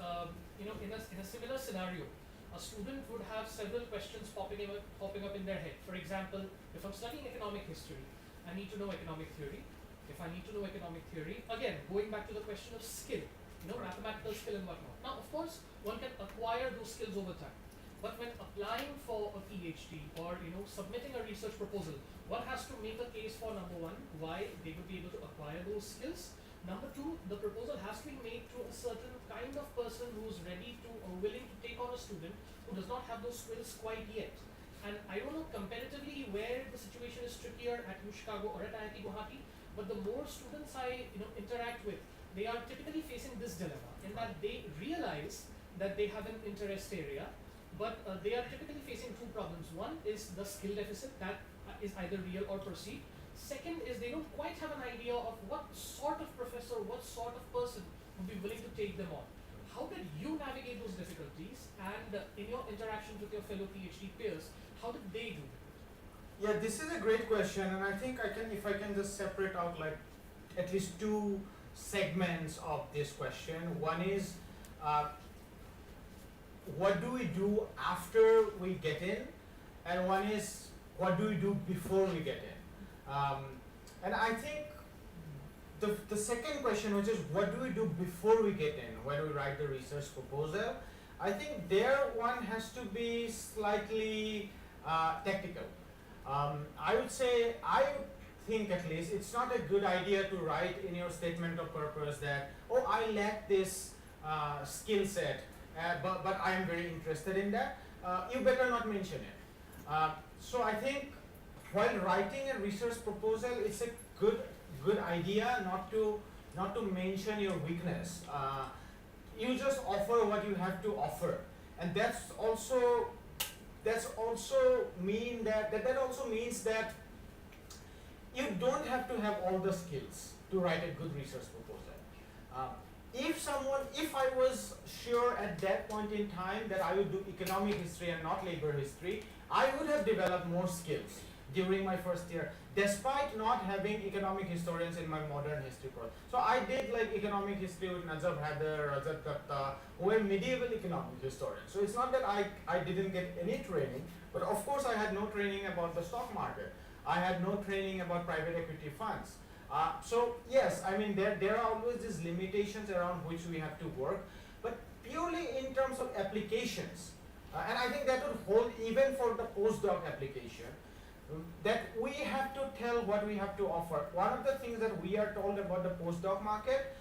in a similar scenario, a student would have several questions popping up in their head. For example, if I'm studying economic history, I need to know economic theory. If I need to know economic theory, again, going back to the question of skill, mathematical skill and whatnot. Now, of course, one can acquire those skills over time. But when applying for a PhD or, submitting a research proposal, one has to make a case for, number one, why they would be able to acquire those skills. Number two, the proposal has to be made to a certain kind of person who's ready to or willing to take on a student who does not have those skills quite yet. And I don't know competitively where the situation is trickier at U Chicago or at IIT Guwahati, but the more students I interact with, they are typically facing this dilemma in that they realize that they have an interest area, but they are typically facing two problems. One is the skill deficit that is either real or perceived. Second is they don't quite have an idea of what sort of professor, what sort of person would be willing to take them on. How did you navigate those difficulties, and in your interactions with your fellow PhD peers, how did they do it? Yeah, this is a great question, and I think if I can just separate out like at least two segments of this question. One is what do we do after we get in, and one is what do we do before we get in. And I think the second question, which is what do we do before we get in, when we write the research proposal, I think there one has to be slightly technical. I would think at least it's not a good idea to write in your statement of purpose that, oh, I lack this skill set, but I am very interested in that. You better not mention it. So I think while writing a research proposal, it's a good idea not to mention your weakness. You just offer what you have to offer, and that also means that you don't have to have all the skills to write a good research proposal. If I was sure at that point in time that I would do economic history and not labor history, I would have developed more skills during my first year, despite not having economic historians in my modern history course. So I did like economic history with Najab Haider, Rajat Datta, who were medieval economic historians. So it's not that I didn't get any training, but of course I had no training about the stock market. I had no training about private equity funds. So yes, I mean there are always these limitations around which we have to work, but purely in terms of applications, and I think that would hold even for the postdoc application, that we have to tell what we have to offer. One of the things that we are told about the postdoc market,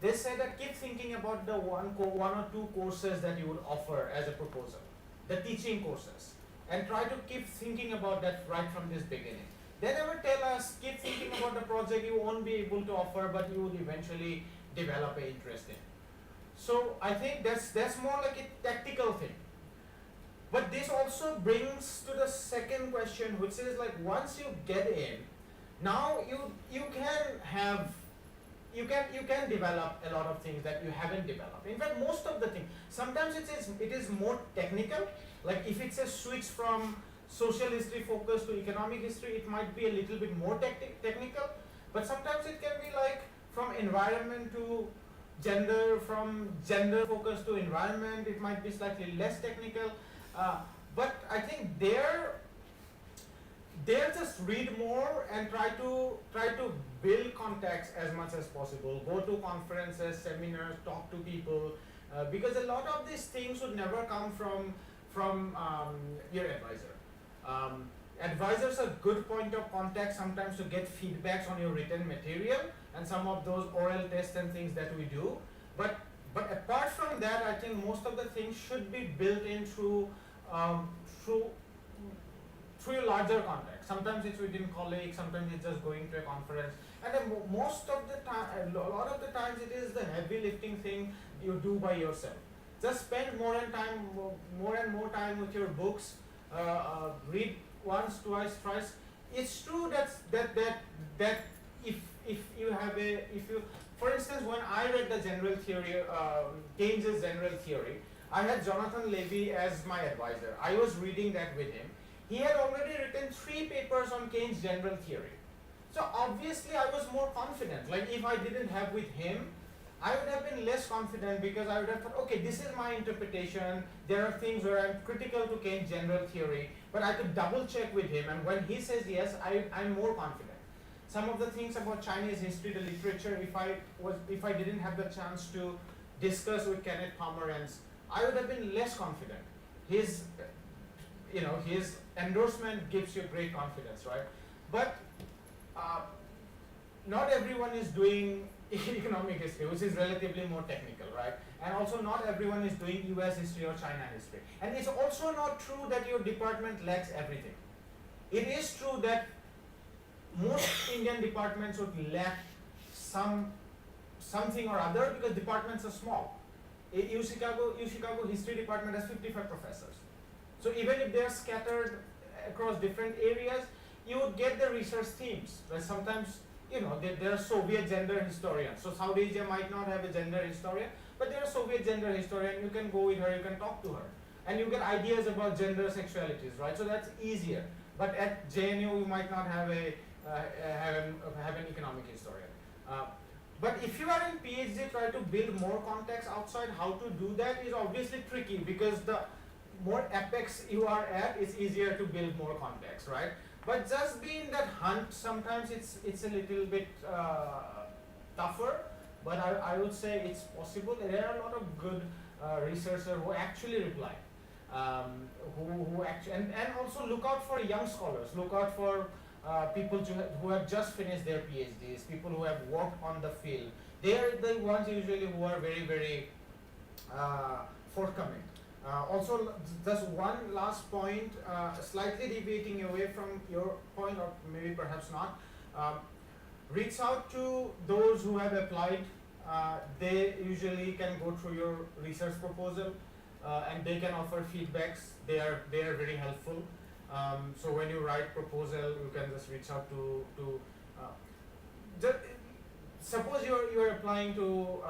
they say that keep thinking about the one or two courses that you would offer as a proposal, the teaching courses, and try to keep thinking about that right from this beginning. They never tell us keep thinking about the project you won't be able to offer, but you would eventually develop an interest in. So I think that's more like a tactical thing. But this also brings to the second question, which is like once you get in, now you can develop a lot of things that you haven't developed. In fact, most of the things. Sometimes it is more technical. Like if it's a switch from social history focus to economic history, it might be a little bit more technical. But sometimes it can be like from environment to gender, from gender focus to environment. It might be slightly less technical. But I think there just read more and try to build contacts as much as possible. Go to conferences, seminars, talk to people, because a lot of these things would never come from your advisor. Advisors are good point of contact sometimes to get feedbacks on your written material and some of those oral tests and things that we do. But apart from that, I think most of the things should be built in through through a larger context. Sometimes it's within colleagues, sometimes it's just going to a conference, and then most of the time, a lot of the times it is the heavy lifting thing you do by yourself. Just spend more and more time with your books. Read once, twice, thrice. It's true that if you, for instance, when I read the general theory, Keynes's general theory, I had Jonathan Levy as my advisor. I was reading that with him. He had already written 3 papers on Keynes' general theory. So obviously I was more confident. Like if I didn't have with him, I would have been less confident because I would have thought, okay, this is my interpretation. There are things where I'm critical to Keynes' general theory, but I could double check with him, and when he says yes, I'm more confident. Some of the things about Chinese history, the literature, if I didn't have the chance to discuss with Kenneth Pomeranz, I would have been less confident. His endorsement gives you great confidence, right? But not everyone is doing economic history, which is relatively more technical, right? And also not everyone is doing US history or China history. And it's also not true that your department lacks everything. It is true that most Indian departments would lack something or other because departments are small. Chicago History Department has 55 professors. So even if they are scattered across different areas, you would get the research themes. But sometimes, there are Soviet gender historians. So South Asia might not have a gender historian, but there are Soviet gender historian. You can go with her, you can talk to her, and you get ideas about gender sexualities, right? So that's easier. But at JNU, you might not have an economic historian. But if you are in PhD, try to build more context outside. How to do that is obviously tricky because the more apex you are at, it's easier to build more context, right? But just be in that hunt, sometimes it's a little bit tougher, but I would say it's possible. There are a lot of good researchers who actually reply, who actually, and also look out for young scholars, look out for people who have just finished their PhDs, people who have worked on the field. They are the ones usually who are very, very forthcoming. Also, just one last point, slightly deviating away from your point, or maybe perhaps not. Reach out to those who have applied. They usually can go through your research proposal, and they can offer feedbacks. They are very helpful. So when you write proposal, you can just reach out to suppose you're applying to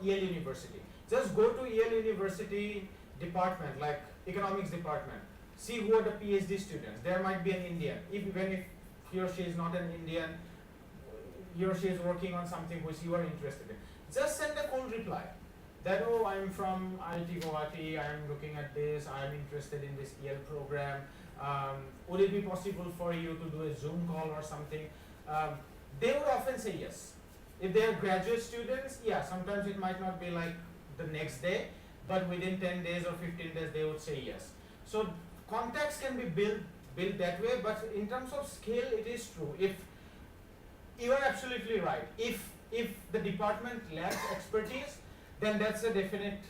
Yale University. Just go to Yale University department, like economics department. See who are the PhD students. There might be an Indian. Even if he or she is not an Indian, he or she is working on something which you are interested in. Just send a cold reply. That, oh, I'm from IIT Guwahati, I'm looking at this, I'm interested in this Yale program. Would it be possible for you to do a Zoom call or something? They would often say yes. If they are graduate students, yeah, sometimes it might not be like the next day, but within 10 days or 15 days, they would say yes. So contacts can be built that way, but in terms of scale, it is true. If you are absolutely right, if the department lacks expertise, then that's a definite,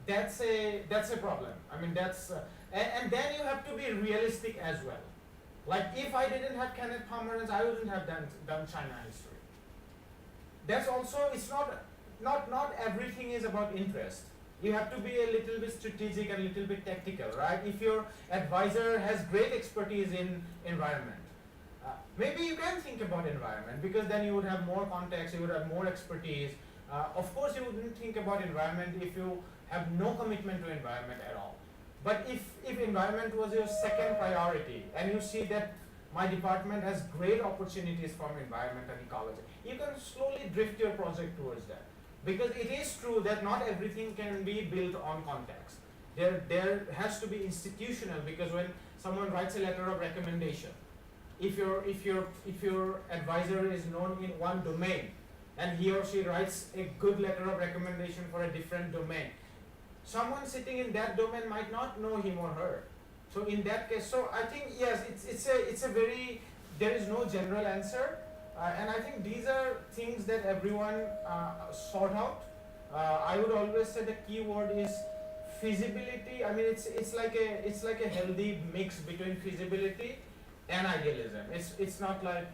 that's a problem. I mean, and then you have to be realistic as well. Like if I didn't have Kenneth Pomeranz, I wouldn't have done China history. That's also, it's not everything is about interest. You have to be a little bit strategic and a little bit tactical, right? If your advisor has great expertise in environment, maybe you can think about environment because then you would have more context, you would have more expertise. Of course, you wouldn't think about environment if you have no commitment to environment at all. But if environment was your second priority and you see that my department has great opportunities from environment and ecology, you can slowly drift your project towards that. Because it is true that not everything can be built on context. There has to be institutional, because when someone writes a letter of recommendation, if your advisor is known in one domain and he or she writes a good letter of recommendation for a different domain, someone sitting in that domain might not know him or her. So in that case, so I think yes, it's a very, there is no general answer, and I think these are things that everyone sort out. I would always say the key word is feasibility. I mean, it's like a healthy mix between feasibility and idealism. It's not like,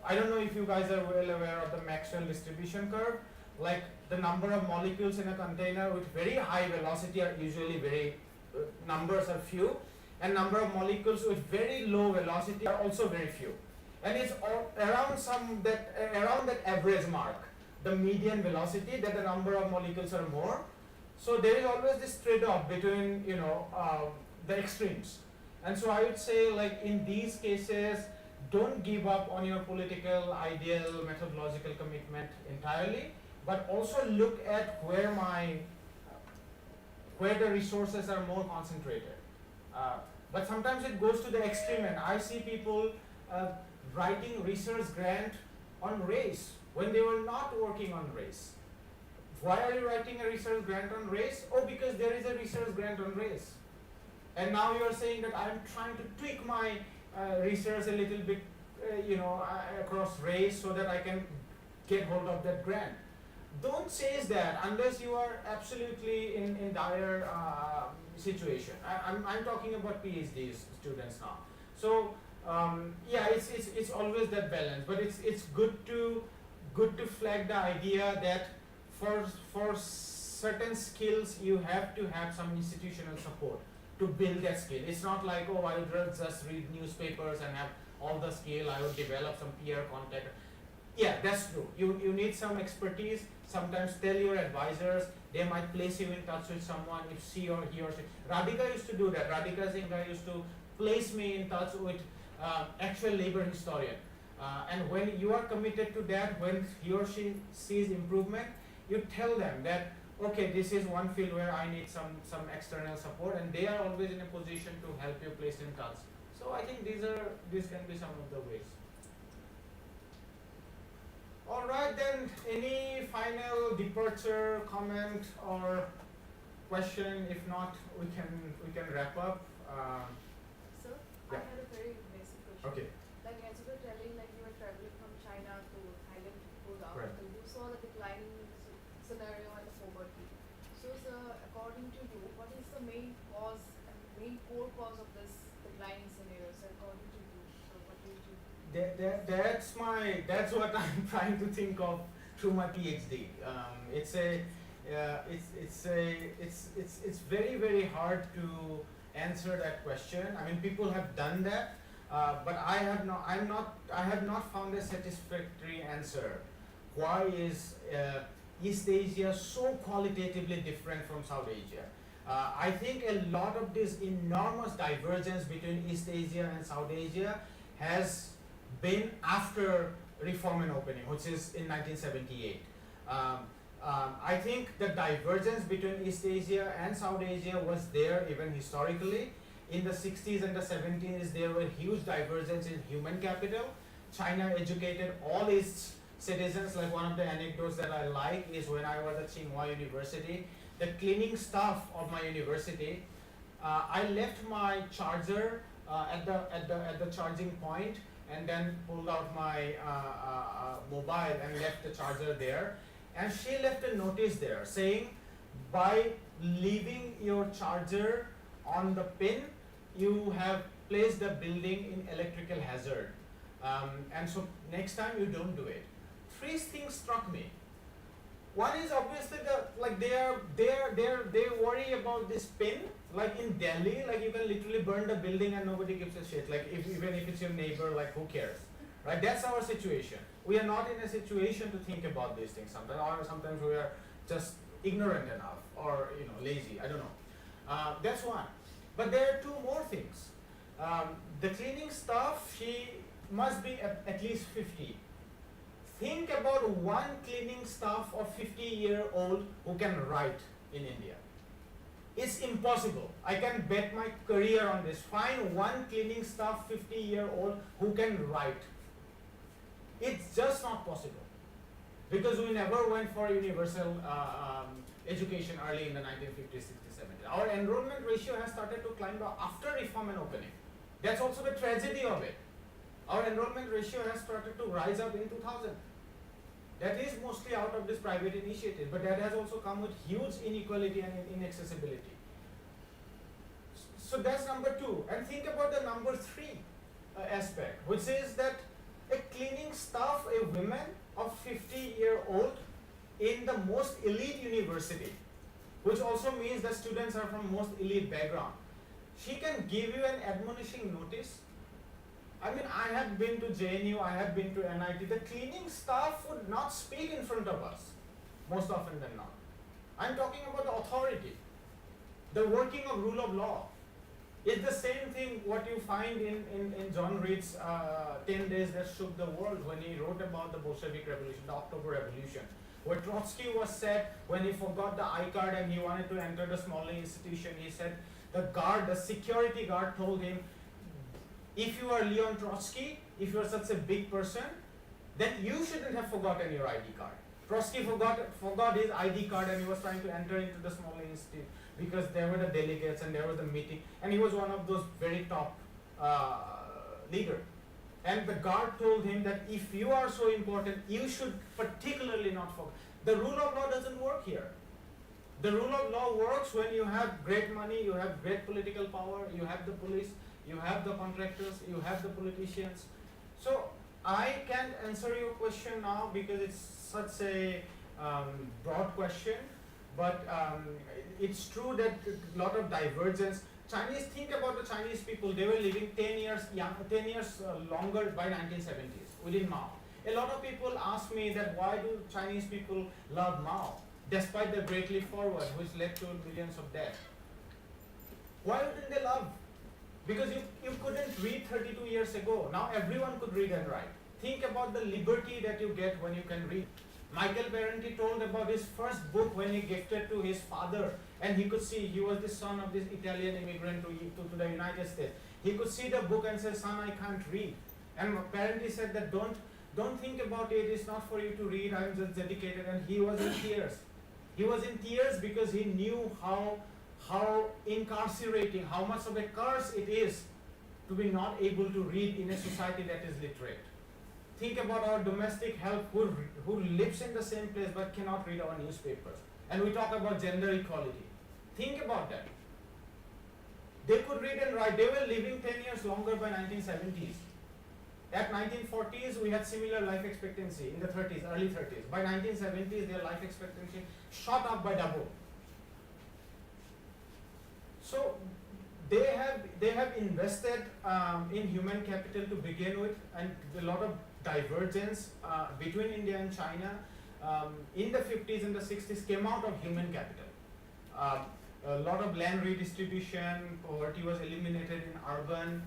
I don't know if you guys are well aware of the Maxwell distribution curve. Like the number of molecules in a container with very high velocity are usually very numbers are few, and number of molecules with very low velocity are also very few. And it's all around around that average mark, the median velocity, that the number of molecules are more. So there is always this trade-off between the extremes. And so I would say, like in these cases, don't give up on your political, ideal, methodological commitment entirely, but also look at where the resources are more concentrated. But sometimes it goes to the extreme end. I see people writing research grant on race when they were not working on race. Why are you writing a research grant on race? Oh, because there is a research grant on race. And now you are saying that I'm trying to tweak my research a little bit, across race so that I can get hold of that grant. Don't chase that unless you are absolutely in dire situation. I'm talking about PhD students now. So it's always that balance, but it's good to flag the idea that for certain skills you have to have some institutional support to build that skill. It's not like, oh, I would just read newspapers and have all the skill. I would develop some peer contact. Yeah, that's true. You need some expertise. Sometimes tell your advisors. They might place you in touch with someone if he or she. Radhika used to do that. Radhika Singh used to place me in touch with actual labor historian. And when you are committed to that, when he or she sees improvement, you tell them that, okay, this is one field where I need some external support, and they are always in a position to help you place in touch. So I think these can be some of the ways. All right, then, any final departure, comment, or question? If not, we can wrap up. Sir, Yeah. I had a very basic question. Okay. Like as you were telling, like you were traveling from China to Thailand to Goa, Right. so you saw the declining scenario and the poverty. So, sir, according to you, what is the main cause and main core cause of this declining scenario? So, according to you, so what do you do? That's what I'm trying to think of through my PhD. It's very, very hard to answer that question. I mean, people have done that, but I have not found a satisfactory answer. Why is East Asia so qualitatively different from South Asia? I think a lot of this enormous divergence between East Asia and South Asia has been after Reform and Opening, which is in 1978. I think the divergence between East Asia and South Asia was there even historically. In the 60s and the 70s, there were huge divergence in human capital. China educated all its citizens. Like one of the anecdotes that I like is when I was at Tsinghua University, the cleaning staff of my university, I left my charger at the charging point, and then pulled out my mobile and left the charger there. And she left a notice there saying, by leaving your charger on the pin, you have placed the building in electrical hazard. And so next time you don't do it. Three things struck me. One is obviously they worry about this pin. Like in Delhi, like you can literally burn the building and nobody gives a shit. Like even if it's your neighbor, like who cares, right? That's our situation. We are not in a situation to think about these things sometimes, or sometimes we are just ignorant enough, or lazy. I don't know. That's one. But there are two more things. The cleaning staff, she must be at least 50. Think about one cleaning staff of 50-year-old who can write in India. It's impossible. I can bet my career on this. Find one cleaning staff 50-year-old who can write. It's just not possible. Because we never went for universal education early in the 1950s, 60s, 70s. Our enrollment ratio has started to climb after Reform and Opening. That's also the tragedy of it. Our enrollment ratio has started to rise up in 2000. That is mostly out of this private initiative, but that has also come with huge inequality and inaccessibility. So that's number 2. And think about the number 3 aspect, which is that a cleaning staff, a woman of 50-year-old in the most elite university, which also means that students are from most elite background, she can give you an admonishing notice. I mean, I have been to JNU, I have been to NIT. The cleaning staff would not speak in front of us, most often than not. I'm talking about the authority, the working of rule of law. It's the same thing what you find in John Reed's 10 Days That Shook the World, when he wrote about the Bolshevik Revolution, the October Revolution, where Trotsky was said when he forgot the I card and he wanted to enter the Smolny institution, he said the security guard told him, if you are Leon Trotsky, if you are such a big person, then you shouldn't have forgotten your ID card. Trotsky forgot his ID card and he was trying to enter into the Smolny Institute because there were the delegates and there was the meeting, and he was one of those very top leaders. And the guard told him that if you are so important, you should particularly not forget. The rule of law doesn't work here. The rule of law works when you have great money, you have great political power, you have the police, you have the contractors, you have the politicians. So I can't answer your question now because it's such a broad question, but it's true that a lot of divergence. Chinese, think about the Chinese people, they were living 10 years longer by 1970s within Mao. A lot of people ask me that why do Chinese people love Mao despite the Great Leap Forward, which led to millions of deaths. Why wouldn't they love? Because you couldn't read 32 years ago. Now everyone could read and write. Think about the liberty that you get when you can read. Michael Parenti told about his first book when he gifted to his father, and he could see, he was the son of this Italian immigrant to the United States. He could see the book and say, son, I can't read. And Parenti said that don't think about it, it's not for you to read, I'm just dedicated. And he was in tears. He was in tears because he knew how incarcerating, how much of a curse it is to be not able to read in a society that is literate. Think about our domestic help who lives in the same place but cannot read our newspapers. And we talk about gender equality. Think about that. They could read and write. They were living 10 years longer by 1970s. At 1940s, we had similar life expectancy in the 30s, early 30s. By 1970s, their life expectancy shot up by double. So they have invested in human capital to begin with, and a lot of divergence between India and China in the 50s and the 60s came out of human capital. A lot of land redistribution, poverty was eliminated in urban,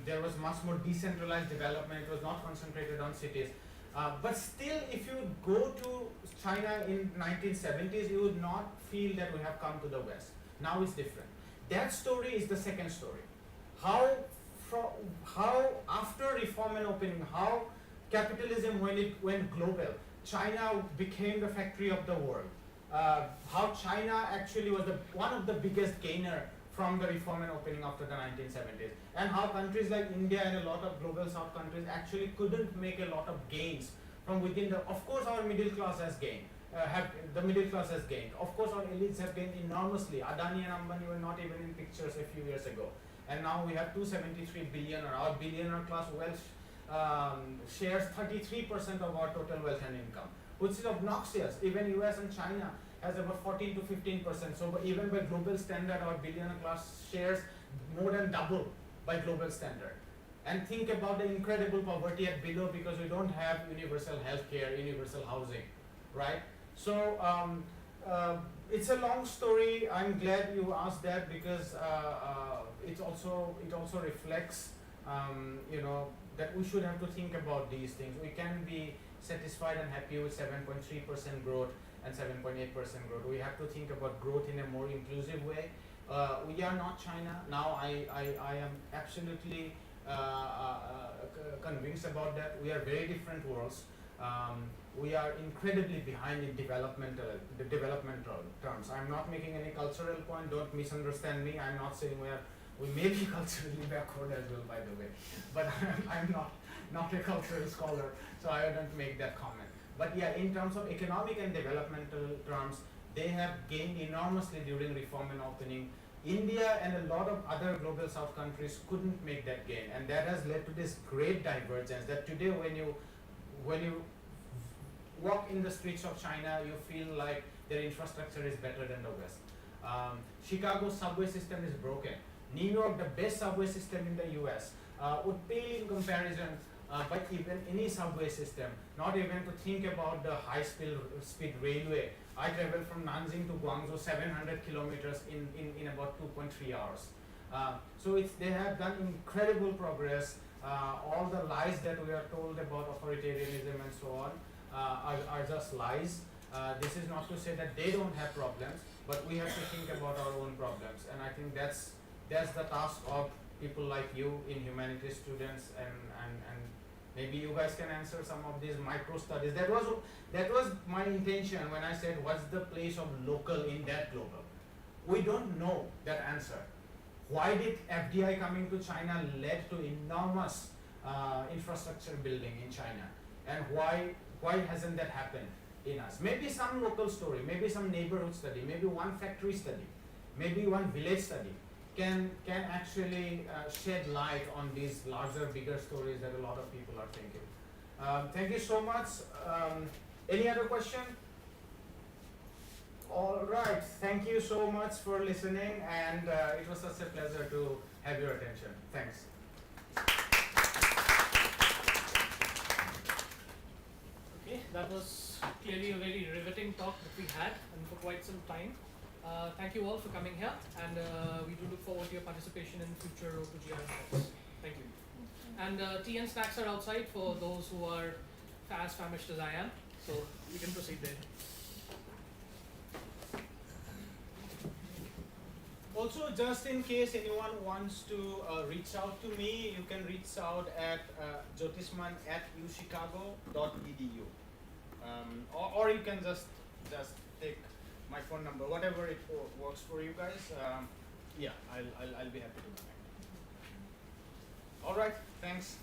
there was much more decentralized development, it was not concentrated on cities. But still, if you go to China in 1970s, you would not feel that we have come to the West. Now it's different. That story is the second story. How after reform and opening, how capitalism, when it went global, China became the factory of the world. How China actually was one of the biggest gainer from the reform and opening after the 1970s, and how countries like India and a lot of global south countries actually couldn't make a lot of gains from within the. Of course, our middle class has gained. The middle class has gained. Of course, our elites have gained enormously. Adani and Ambani were not even in pictures a few years ago, and now we have 273 billionaire. Our billionaire class wealth shares 33% of our total wealth and income, which is obnoxious. Even US and China has about 14 to 15%. So even by global standard, our billionaire class shares more than double by global standard. And think about the incredible poverty at below because we don't have universal healthcare, universal housing, right? So it's a long story. I'm glad you asked that because it also reflects, that we should have to think about these things. We can be satisfied and happy with 7.3% growth and 7.8% growth. We have to think about growth in a more inclusive way. We are not China. Now I am absolutely convinced about that. We are very different worlds. We are incredibly behind in developmental terms. I'm not making any cultural point, don't misunderstand me. I'm not saying we may be culturally backward as well, by the way, but I'm not a cultural scholar, so I don't make that comment. But yeah, in terms of economic and developmental terms, they have gained enormously during reform and opening. India and a lot of other global south countries couldn't make that gain, and that has led to this great divergence that today when you walk in the streets of China, you feel like their infrastructure is better than the West. Chicago's subway system is broken. New York, the best subway system in the US, would pale in comparison by even any subway system, not even to think about the high-speed railway. I traveled from Nanjing to Guangzhou 700 kilometers in about 2.3 hours. So they have done incredible progress. All the lies that we are told about authoritarianism and so on are just lies. This is not to say that they don't have problems, but we have to think about our own problems. And I think that's the task of people like you in humanities students, and maybe you guys can answer some of these micro studies. That was my intention when I said what's the place of local in that global. We don't know that answer. Why did FDI coming to China led to enormous infrastructure building in China, and why hasn't that happened in us? Maybe some local story, maybe some neighborhood study, maybe one factory study, maybe one village study can actually shed light on these larger, bigger stories that a lot of people are thinking. Thank you so much. Any other question? All right. Thank you so much for listening, and it was such a pleasure to have your attention. Thanks. Okay, that was clearly a very riveting talk that we had, and for quite some time. Thank you all for coming here, and we do look forward to your participation in future O2GR events. Thank you. And tea and snacks are outside for those who are as famished as I am, so we can proceed there. Also, just in case anyone wants to reach out to me, you can reach out at jyotishman@uchicago.edu, or you can just take my phone number, whatever it works for you guys. Yeah, I'll be happy to connect. All right, thanks.